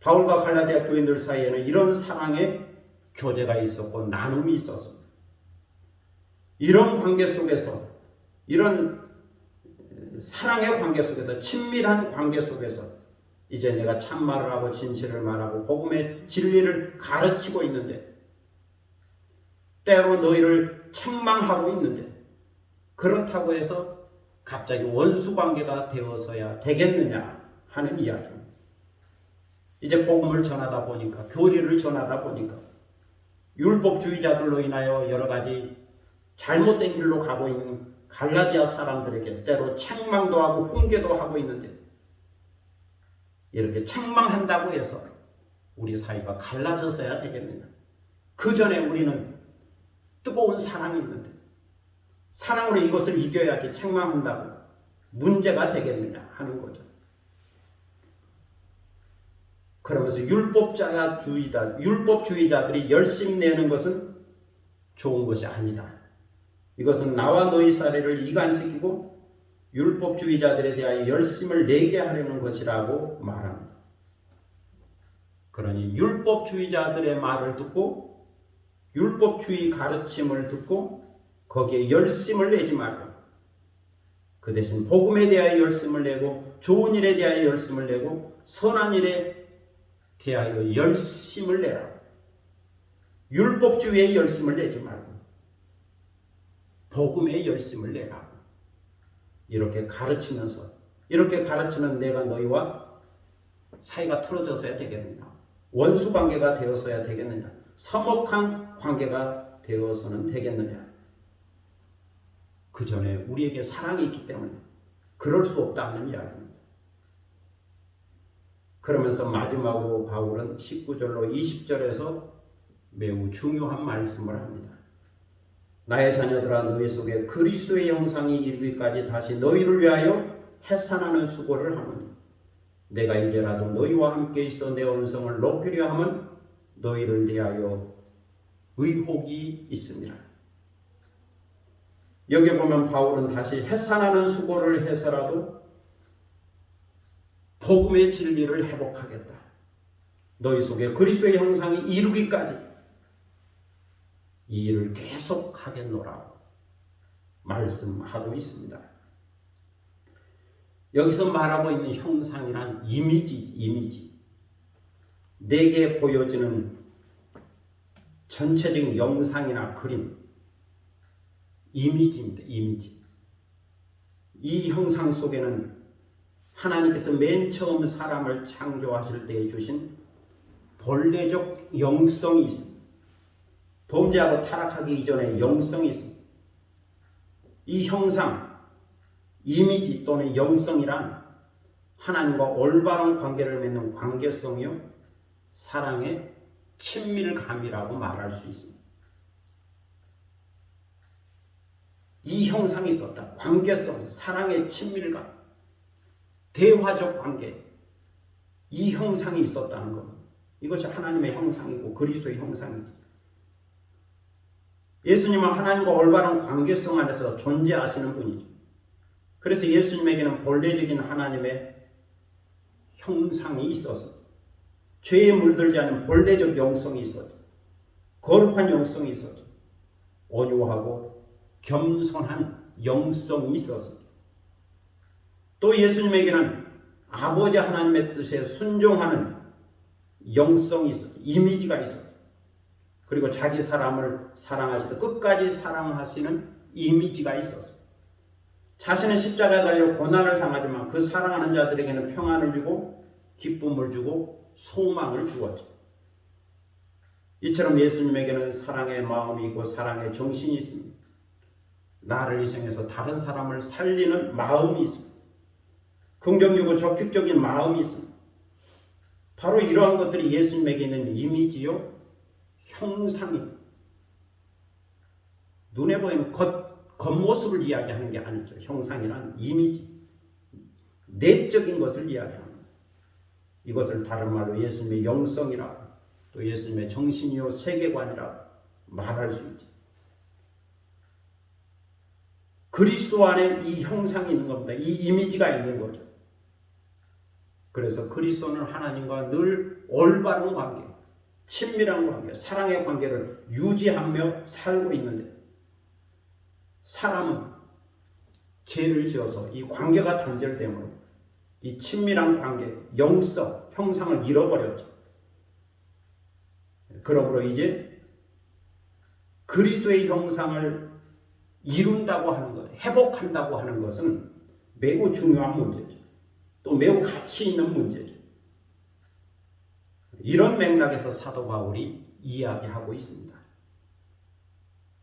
바울과 갈라디아 교인들 사이에는 이런 사랑의 교제가 있었고 나눔이 있었습니다. 이런 관계 속에서, 이런 사랑의 관계 속에서, 친밀한 관계 속에서 이제 내가 참말을 하고 진실을 말하고 복음의 진리를 가르치고 있는데 때로 너희를 책망하고 있는데 그렇다고 해서 갑자기 원수관계가 되어서야 되겠느냐 하는 이야기입니다. 이제 복음을 전하다 보니까, 교리를 전하다 보니까 율법주의자들로 인하여 여러 가지 잘못된 길로 가고 있는 갈라디아 사람들에게 때로 책망도 하고 훈계도 하고 있는데 이렇게 책망한다고 해서 우리 사이가 갈라져서야 되겠느냐. 그 전에 우리는 뜨거운 사랑이 있는데 사랑으로 이것을 이겨야지 책망한다고 문제가 되겠느냐 하는 거죠. 그러면서 율법주의자들이 열심히 내는 것은 좋은 것이 아니다. 이것은 나와 너희 사례를 이간시키고 율법주의자들에 대하여 열심을 내게 하려는 것이라고 말합니다. 그러니 율법주의자들의 말을 듣고 율법주의 가르침을 듣고 거기에 열심을 내지 말고 그 대신 복음에 대하여 열심을 내고 좋은 일에 대하여 열심을 내고 선한 일에 대하여 열심을 내라. 율법주의에 열심을 내지 말고 복음에 열심을 내라. 이렇게 가르치면서, 이렇게 가르치는 내가 너희와 사이가 틀어져서야 되겠느냐? 원수 관계가 되어서야 되겠느냐? 서먹한 관계가 되어서는 되겠느냐? 그 전에 우리에게 사랑이 있기 때문에 그럴 수 없다는 이야기입니다. 그러면서 마지막으로 바울은 19절로 20절에서 매우 중요한 말씀을 합니다. 나의 자녀들아 너희 속에 그리스도의 형상이 이르기까지 다시 너희를 위하여 해산하는 수고를 하노니 내가 이제라도 너희와 함께 있어 내 언성을 높이려 함은 너희를 대하여 의혹이 있습니다. 여기 보면 바울은 다시 해산하는 수고를 해서라도 복음의 진리를 회복하겠다. 너희 속에 그리스도의 형상이 이루기까지 이 일을 계속하겠노라 말씀하고 있습니다. 여기서 말하고 있는 형상이란 이미지. 내게 보여지는 전체적인 영상이나 그림, 이미지입니다. 이미지. 이 형상 속에는 하나님께서 맨 처음 사람을 창조하실 때에 주신 본래적 영성이 있습니다. 범죄하고 타락하기 이전에 영성이 있습니다. 이 형상, 이미지 또는 영성이란 하나님과 올바른 관계를 맺는 관계성이요 사랑의 친밀감이라고 말할 수 있습니다. 이 형상이 있었다. 관계성, 사랑의 친밀감, 대화적 관계, 이 형상이 있었다는 겁니다. 이것이 하나님의 형상이고 그리스도의 형상이지. 예수님은 하나님과 올바른 관계성 안에서 존재하시는 분이죠. 그래서 예수님에게는 본래적인 하나님의 형상이 있었어. 죄에 물들지 않은 본래적 영성이 있었죠. 거룩한 영성이 있었죠. 온유하고 겸손한 영성이 있었어. 또 예수님에게는 아버지 하나님의 뜻에 순종하는 영성이 있었죠. 이미지가 있었죠. 그리고 자기 사람을 사랑하시되 끝까지 사랑하시는 이미지가 있었어요. 자신은 십자가에 달려 고난을 당하지만 그 사랑하는 자들에게는 평안을 주고 기쁨을 주고 소망을 주었죠. 이처럼 예수님에게는 사랑의 마음이 있고 사랑의 정신이 있습니다. 나를 희생해서 다른 사람을 살리는 마음이 있습니다. 긍정적이고 적극적인 마음이 있습니다. 바로 이러한 것들이 예수님에게 있는 이미지요 형상입니다. 눈에 보이는 겉모습을 이야기하는 게 아니죠. 형상이란 이미지, 내적인 것을 이야기합니다. 이것을 다른 말로 예수님의 영성이라고 또 예수님의 정신이요 세계관이라고 말할 수 있죠. 그리스도 안에 이 형상이 있는 겁니다. 이 이미지가 있는 거죠. 그래서 그리스도는 하나님과 늘 올바른 관계, 친밀한 관계, 사랑의 관계를 유지하며 살고 있는데 사람은 죄를 지어서 이 관계가 단절되므로 이 친밀한 관계, 영성, 형상을 잃어버렸죠. 그러므로 이제 그리스도의 형상을 이룬다고 하는 것, 회복한다고 하는 것은 매우 중요한 문제죠. 또 매우 가치 있는 문제죠. 이런 맥락에서 사도 바울이 이야기하고 있습니다.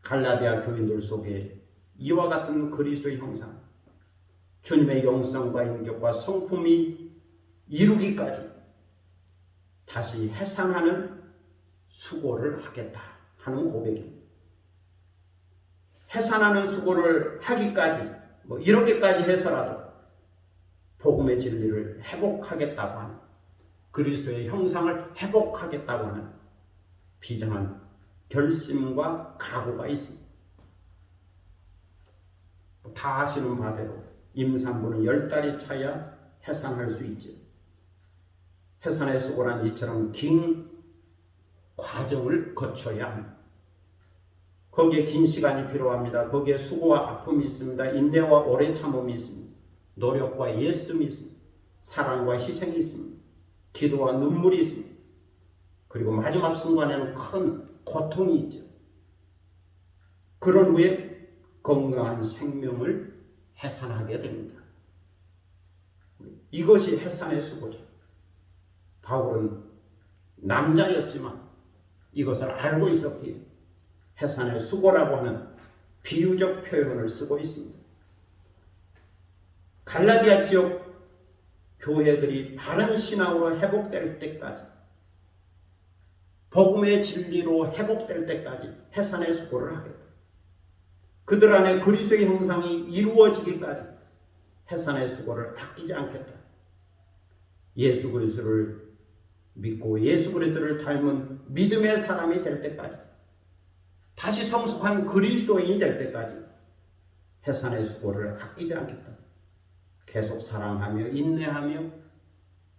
갈라디아 교인들 속에 이와 같은 그리스도의 형상, 주님의 영성과 인격과 성품이 이루기까지 다시 해산하는 수고를 하겠다 하는 고백입니다. 해산하는 수고를 하기까지 이렇게까지 해서라도 복음의 진리를 회복하겠다고 하는 그리스도의 형상을 회복하겠다고 하는 비장한 결심과 각오가 있습니다. 다 아시는 바대로 임산부는 10달이 차야 해산할 수 있죠. 해산의 수고란 이처럼 긴 과정을 거쳐야 합니다. 거기에 긴 시간이 필요합니다. 거기에 수고와 아픔이 있습니다. 인내와 오래 참음이 있습니다. 노력과 예씀이 있습니다. 사랑과 희생이 있습니다. 기도와 눈물이 있습니다. 그리고 마지막 순간에는 큰 고통이 있죠. 그런 후에 건강한 생명을 해산하게 됩니다. 이것이 해산의 수고죠. 바울은 남자였지만 이것을 알고 있었기에 해산의 수고라고 하는 비유적 표현을 쓰고 있습니다. 갈라디아 지역 교회들이 바른 신앙으로 회복될 때까지, 복음의 진리로 회복될 때까지 해산의 수고를 하겠다. 그들 안에 그리스도의 형상이 이루어지기까지 해산의 수고를 아끼지 않겠다. 예수 그리스도를 믿고 예수 그리스도를 닮은 믿음의 사람이 될 때까지, 다시 성숙한 그리스도인이 될 때까지 해산의 수고를 아끼지 않겠다. 계속 사랑하며 인내하며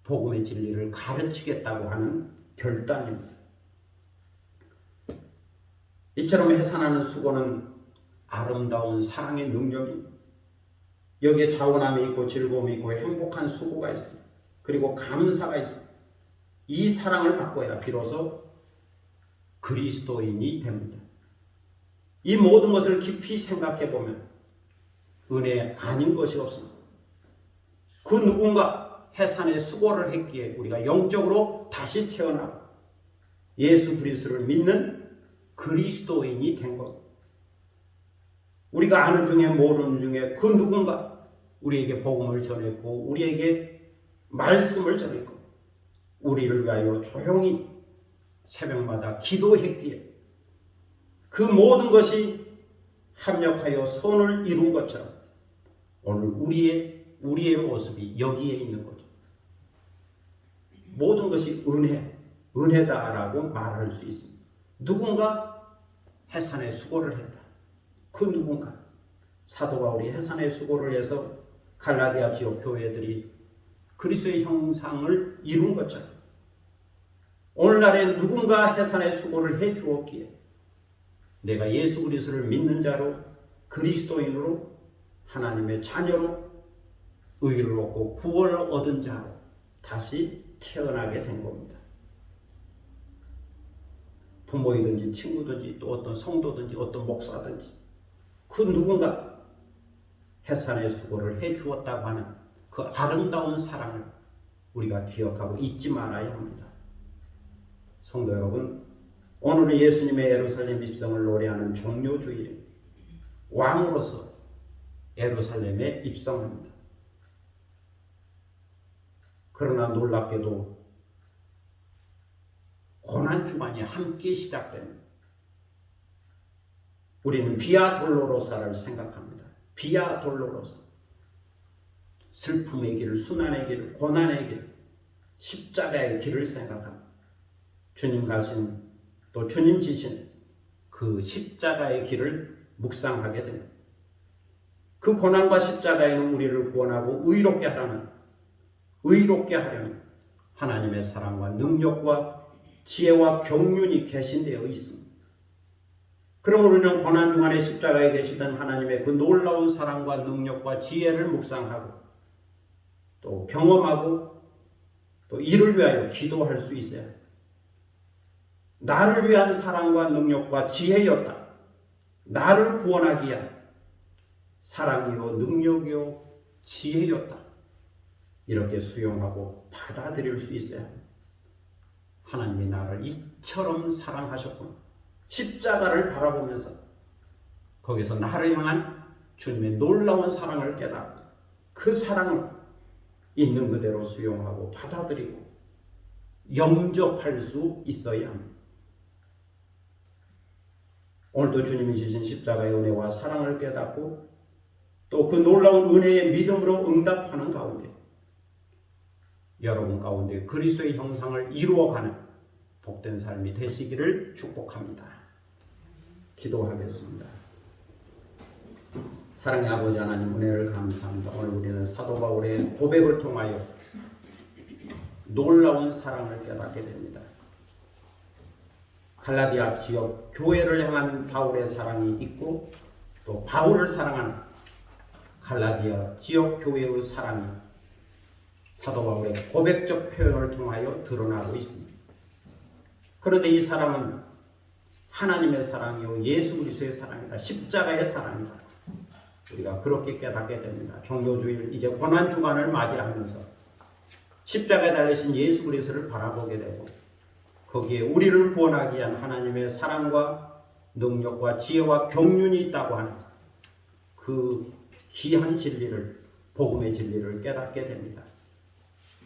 복음의 진리를 가르치겠다고 하는 결단입니다. 이처럼 해산하는 수고는 아름다운 사랑의 능력입니다. 여기에 자원함이 있고 즐거움이 있고 행복한 수고가 있습니다. 그리고 감사가 있습니다. 이 사랑을 바꿔야 비로소 그리스도인이 됩니다. 이 모든 것을 깊이 생각해 보면 은혜 아닌 것이 없습니다. 그 누군가 해산의 수고를 했기에 우리가 영적으로 다시 태어나고 예수 그리스도를 믿는 그리스도인이 된 것. 우리가 아는 중에 모르는 중에 그 누군가 우리에게 복음을 전했고 우리에게 말씀을 전했고 우리를 위하여 조용히 새벽마다 기도했기에 그 모든 것이 합력하여 선을 이룬 것처럼 오늘 우리의 모습이 여기에 있는 거죠. 모든 것이 은혜다라고 말할 수 있습니다. 누군가 해산의 수고를 했다. 그 누군가 사도 바울이 해산의 수고를 해서 갈라디아 지역 교회들이 그리스도의 형상을 이룬 것처럼 오늘날에 누군가 해산의 수고를 해 주었기에 내가 예수 그리스도를 믿는 자로 그리스도인으로 하나님의 자녀로 의를 얻고 구원을 얻은 자로 다시 태어나게 된 겁니다. 부모이든지 친구든지 또 어떤 성도든지 어떤 목사든지 그 누군가 해산의 수고를 해 주었다고 하는 그 아름다운 사랑을 우리가 기억하고 잊지 말아야 합니다. 성도 여러분, 오늘은 예수님의 예루살렘 입성을 노래하는 종료주일, 왕으로서 예루살렘에 입성합니다. 그러나 놀랍게도 고난주간이 함께 시작됩니다. 우리는 비아 돌로로사를 생각합니다. 비아 돌로로사. 슬픔의 길, 순환의 길, 고난의 길, 십자가의 길을 생각합니다. 주님 가신 또 주님 지신 그 십자가의 길을 묵상하게 됩니다. 그 고난과 십자가에는 우리를 구원하고 의롭게 하려는 하나님의 사랑과 능력과 지혜와 경륜이 계신되어 있습니다. 그럼 우리는 고난중간에 십자가에 계시던 하나님의 그 놀라운 사랑과 능력과 지혜를 묵상하고 또 경험하고 또 이를 위하여 기도할 수 있어야 합니다. 나를 위한 사랑과 능력과 지혜였다. 나를 구원하기 위한 사랑이요 능력이요 지혜였다. 이렇게 수용하고 받아들일 수 있어야 합니다. 하나님이 나를 이처럼 사랑하셨구나. 십자가를 바라보면서 거기서 나를 향한 주님의 놀라운 사랑을 깨닫고 그 사랑을 있는 그대로 수용하고 받아들이고 영접할 수 있어야 합니다. 오늘도 주님이 주신 십자가의 은혜와 사랑을 깨닫고 또 그 놀라운 은혜의 믿음으로 응답하는 가운데 여러분 가운데 그리스도의 형상을 이루어가는 복된 삶이 되시기를 축복합니다. 기도하겠습니다. 사랑의 아버지 하나님 은혜를 감사합니다. 오늘 우리는 사도 바울의 고백을 통하여 놀라운 사랑을 깨닫게 됩니다. 갈라디아 지역 교회를 향한 바울의 사랑이 있고 또 바울을 사랑하는 갈라디아 지역 교회의 사랑이 사도 바울의 고백적 표현을 통하여 드러나고 있습니다. 그런데 이 사랑은 하나님의 사랑이요 예수 그리스도의 사랑이다. 십자가의 사랑이다. 우리가 그렇게 깨닫게 됩니다. 종료주일 이제 고난주간을 맞이하면서 십자가에 달리신 예수 그리스도를 바라보게 되고 거기에 우리를 구원하기 위한 하나님의 사랑과 능력과 지혜와 경륜이 있다고 하는 그 귀한 진리를, 복음의 진리를 깨닫게 됩니다.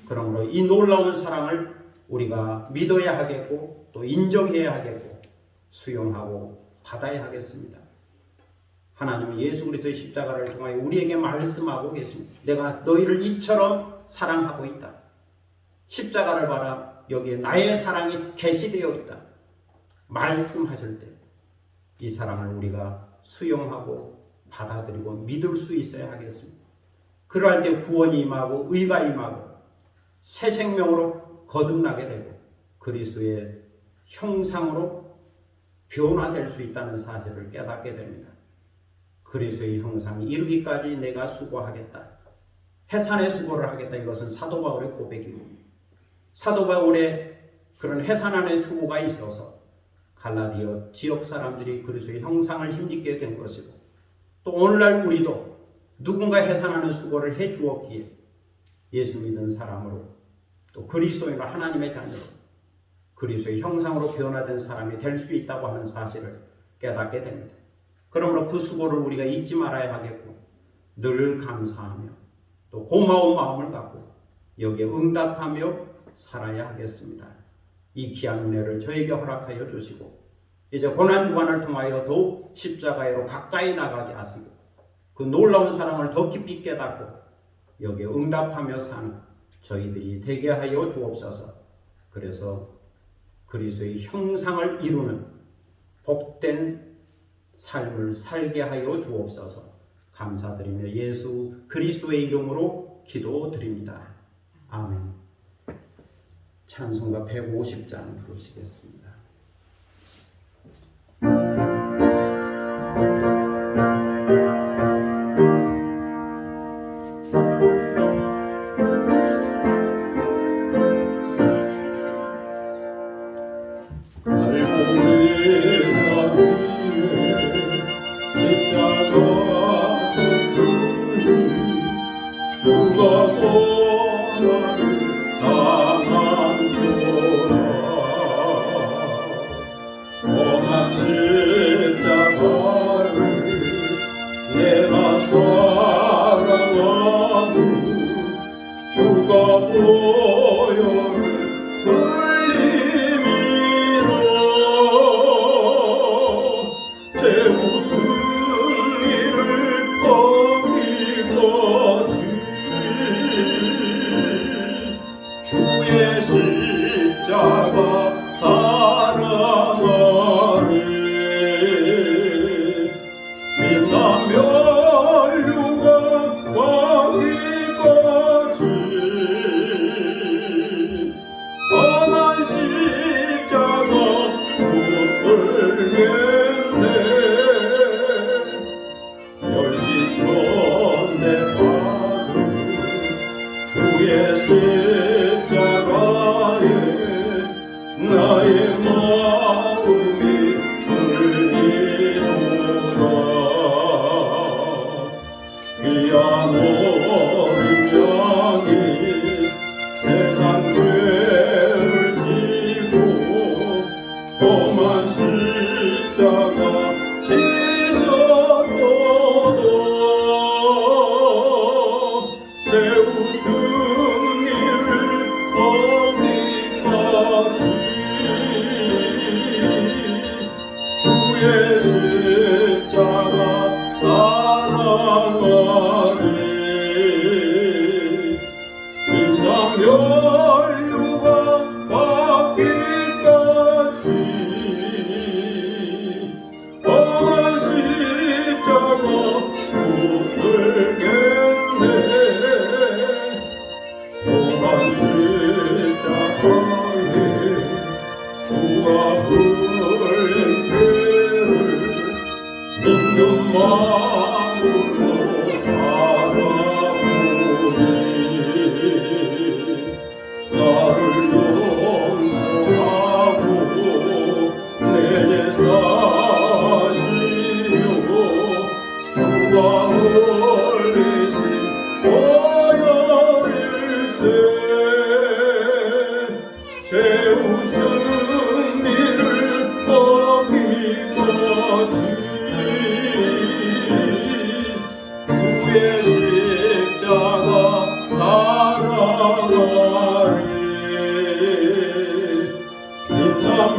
그러므로 이 놀라운 사랑을 우리가 믿어야 하겠고 또 인정해야 하겠고 수용하고 받아야 하겠습니다. 하나님은 예수 그리스도의 십자가를 통하여 우리에게 말씀하고 계십니다. 내가 너희를 이처럼 사랑하고 있다. 십자가를 봐라. 여기에 나의 사랑이 계시되어 있다. 말씀하실 때 이 사랑을 우리가 수용하고 받아들이고 믿을 수 있어야 하겠습니다. 그러할 때 구원이 임하고 의가 임하고 새 생명으로 거듭나게 되고 그리스도의 형상으로 변화될 수 있다는 사실을 깨닫게 됩니다. 그리스도의 형상이 이루기까지 내가 수고하겠다. 해산의 수고를 하겠다. 이것은 사도 바울의 고백이고 사도 바울의 그런 해산안의 수고가 있어서 갈라디아 지역 사람들이 그리스도의 형상을 힘입게 된 것이고 또 오늘날 우리도 누군가 해산하는 수고를 해 주었기에 예수 믿은 사람으로 또 그리스도인으로 하나님의 자녀로 그리스도의 형상으로 변화된 사람이 될 수 있다고 하는 사실을 깨닫게 됩니다. 그러므로 그 수고를 우리가 잊지 말아야 하겠고 늘 감사하며 또 고마운 마음을 갖고 여기에 응답하며 살아야 하겠습니다. 이 귀한 은혜를 저에게 허락하여 주시고 이제 고난주간을 통하여 더욱 십자가로 가까이 나가게 하시고 그 놀라운 사랑을 더 깊이 깨닫고 여기에 응답하며 사는 저희들이 되게 하여 주옵소서. 그래서 그리스도의 형상을 이루는 복된 삶을 살게 하여 주옵소서. 감사드리며 예수 그리스도의 이름으로 기도드립니다. 아멘. 찬송가 150장 부르시겠습니다. 주의 십자가 사랑하리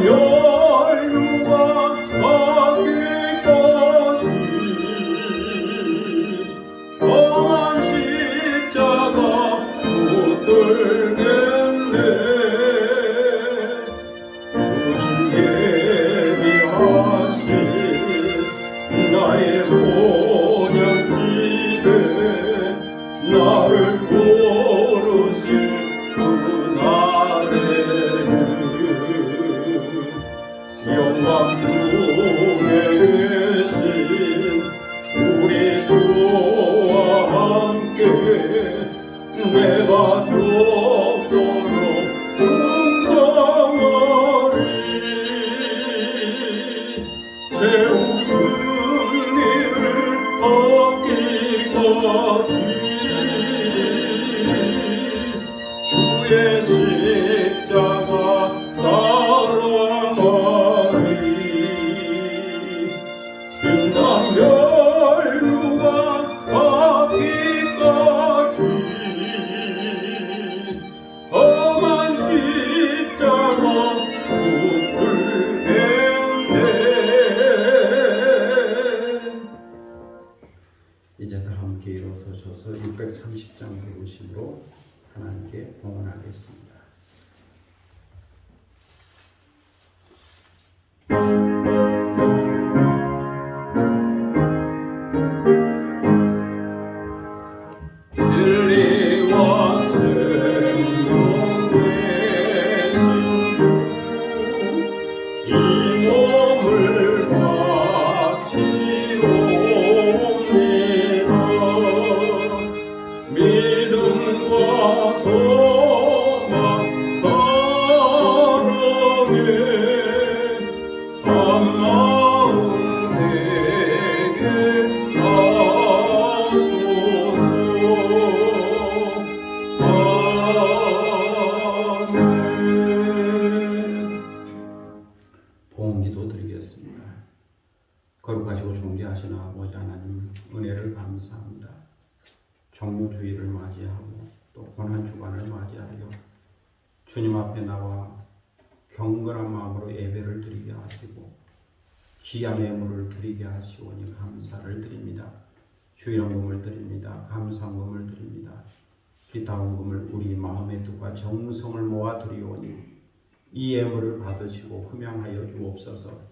멸류가 바뀌까지 험한 십자가 붙들겠네. 주님 예비하신 나의 본향집에 나를 고르신 그날에는 영광 중에 계신 우리 주와 함께 내가 죽도록 충성하리. 제 웃음이를 얻기까지 주의 십자가 사랑하리. 빛난 멸류가 받기까지 험한 십자가 붙들겠네. 이제 다 함께 일어서셔서 630장 부르심으로 하나님께 봉헌하겠습니다. 진리와 생명 되신 주, 이 몸을 바치옵니다. 믿음과 소망 사랑에 한마음 되게 하소서. 아멘. 봉헌기도 드리겠습니다. 거룩하시고 존귀하신 아버지 하나님, 은혜를 감사합니다. 정묘주의를 맞이하고 또 고난주간을 맞이하여 주님 앞에 나와 경건한 마음으로 예배를 드리게 하시고 귀한 예물을 드리게 하시오니 감사를 드립니다. 주일헌금을 드립니다. 감사헌금을 드립니다. 기타헌금을 우리 마음에 두고 정성을 모아 드리오니 이 예물을 받으시고 흠양하여 주옵소서.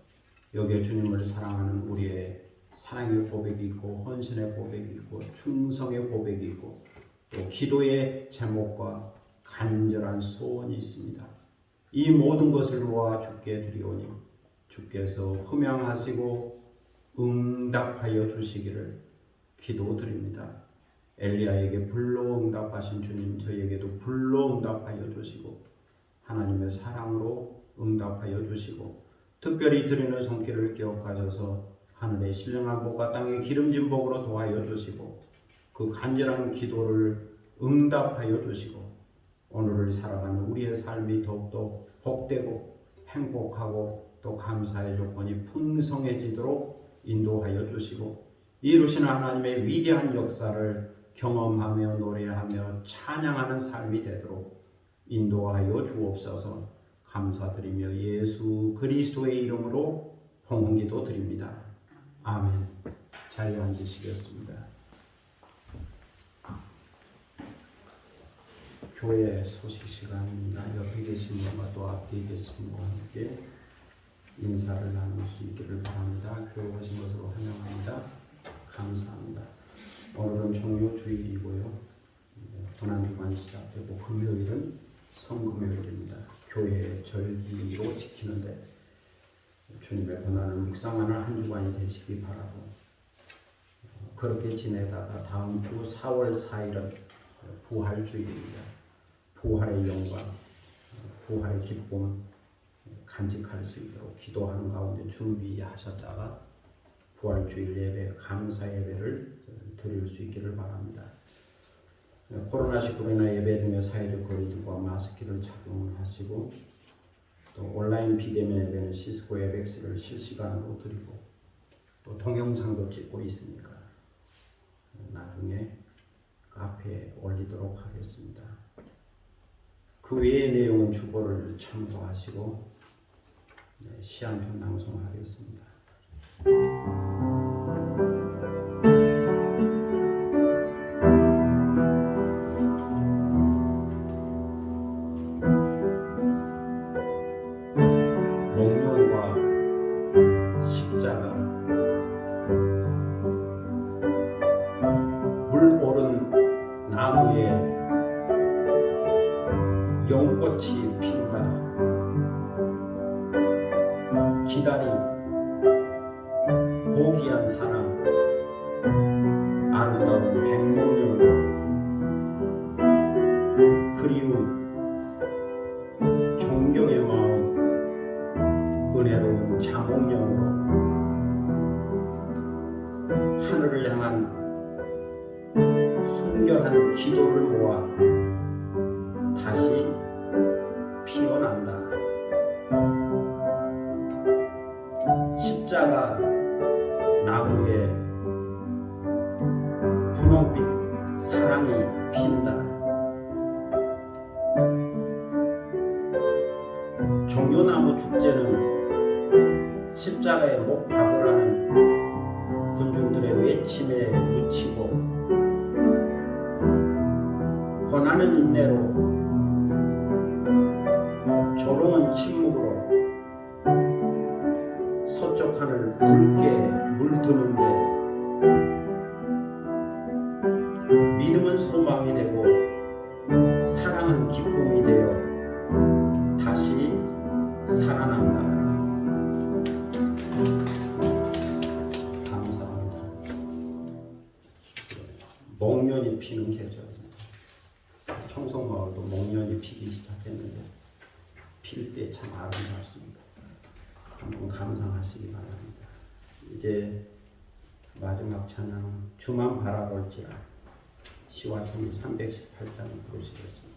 여기에 주님을 사랑하는 우리의 사랑의 고백이 있고 헌신의 고백이 있고 충성의 고백이 있고 또 기도의 제목과 간절한 소원이 있습니다. 이 모든 것을 모아 주께 드리오니 주께서 흠양하시고 응답하여 주시기를 기도드립니다. 엘리야에게 불로 응답하신 주님, 저희에게도 불로 응답하여 주시고 하나님의 사랑으로 응답하여 주시고 특별히 드리는 손길을 기억하셔서 하늘의 신령한 복과 땅의 기름진 복으로 도와여 주시고 그 간절한 기도를 응답하여 주시고 오늘을 살아가는 우리의 삶이 더욱더 복되고 행복하고 또 감사의 조건이 풍성해지도록 인도하여 주시고 이루시는 하나님의 위대한 역사를 경험하며 노래하며 찬양하는 삶이 되도록 인도하여 주옵소서. 감사드리며 예수 그리스도의 이름으로 봉헌기도 드립니다. 아멘. 자리에 앉으시겠습니다. 교회 소식 시간입니다. 옆에 계신 분과 또 앞에 계신 분과 함께 인사를 나눌 수 있기를 바랍니다. 교회 오신 것으로 환영합니다. 감사합니다. 오늘은 종료주일이고요. 고난주간 시작되고 금요일은 성금요일입니다. 교회 절기로 지키는데 주님의 고난을 묵상하는 한 주간이 되시기 바라고 그렇게 지내다가 다음 주 4월 4일은 부활주일입니다. 부활의 영광, 부활의 기쁨 간직할 수 있도록 기도하는 가운데 준비하셨다가 부활주일 예배, 감사 예배를 드릴 수 있기를 바랍니다. 코로나19로 인해 예배 중에 사회적 거리두기와 마스크를 착용하시고 또 온라인 비대면 예배는 시스코 웹엑스를 실시간으로 드리고 또 동영상도 찍고 있으니까 나중에 카페에 올리도록 하겠습니다. 그 외의 내용은 주보를 참고하시고 시 한 편 낭송하겠습니다. 목련과 십자가 물 오른 나무에 용꽃이 핀다. 기다림 고귀한 사랑 아름다운 백목련으로 그리움 존경의 마음 은혜로운 자목령으로 하늘을 향한 순결한 기도를 모아 다시 피어난다. 십자가 나무에 분홍빛 사랑이 핀다. 종려나무 축제는 십자가에 못 박으라는 군중들의 외침에 묻히고 권하는 인내로 조롱은 침묵으로 서쪽 하늘 붉게 물드는데 믿음은 소망이 되고 사랑은 기쁨이 되어 다시 살아난다. 감사합니다. 목련이 피는 계절. 청송마을도 목련이 피기 시작했는데 필 때 참 아름답습니다. 한번 감상하시기 바랍니다. 이제 마지막 찬양 주만 바라볼지라 시와 찬미 318장 부르시겠습니다.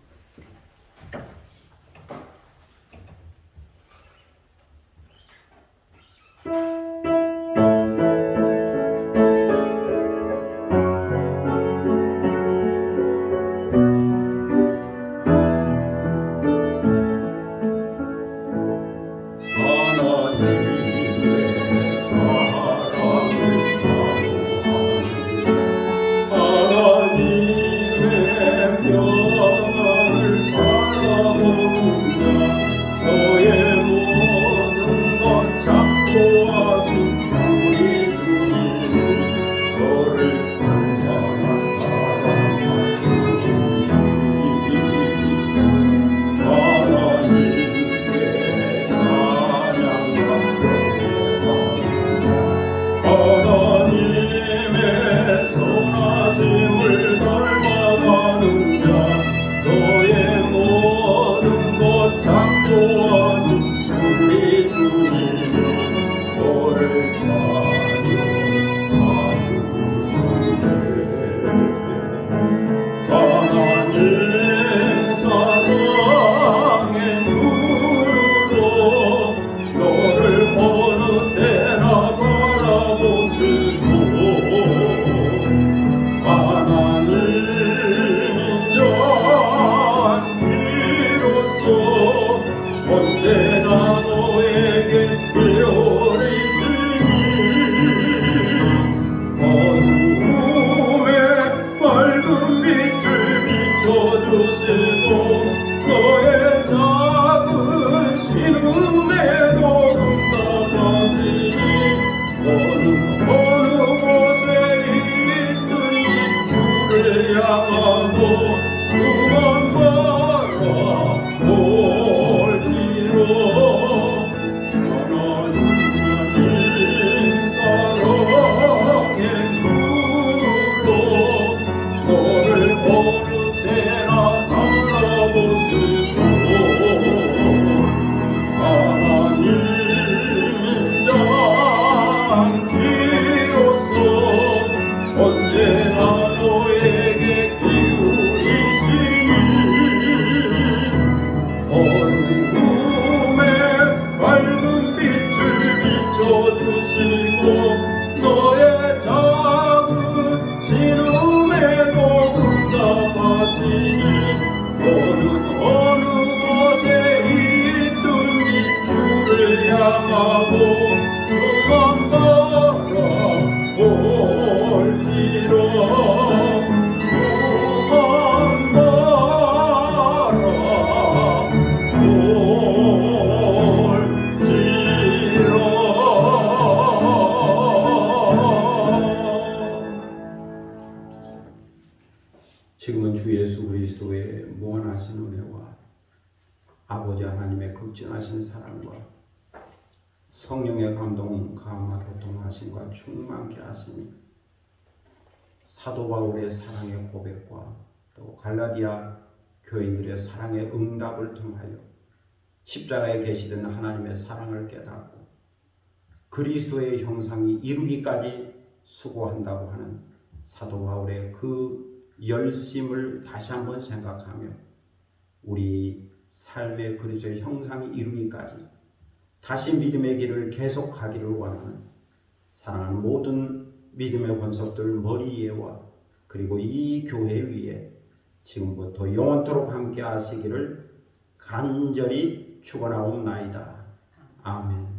언제나 너에게 기울이시니 지금은 주 예수 그리스도의 무한하신 은혜와 아버지 하나님의 극진하신 사랑과 성령의 감동, 감화, 교통하심과 충만케 하시니 사도 바울의 사랑의 고백과 또 갈라디아 교인들의 사랑의 응답을 통하여 십자가에 계시던 하나님의 사랑을 깨닫고 그리스도의 형상이 이루기까지 수고한다고 하는 사도 바울의 그 열심을 다시 한번 생각하며 우리 삶의 그리스도의 형상이 이루기까지 다시 믿음의 길을 계속하기를 원하는 사랑하는 모든 믿음의 권속들 머리 위에와 그리고 이 교회 위에 지금부터 영원토록 함께 하시기를 간절히 축원하옵나이다. 아멘.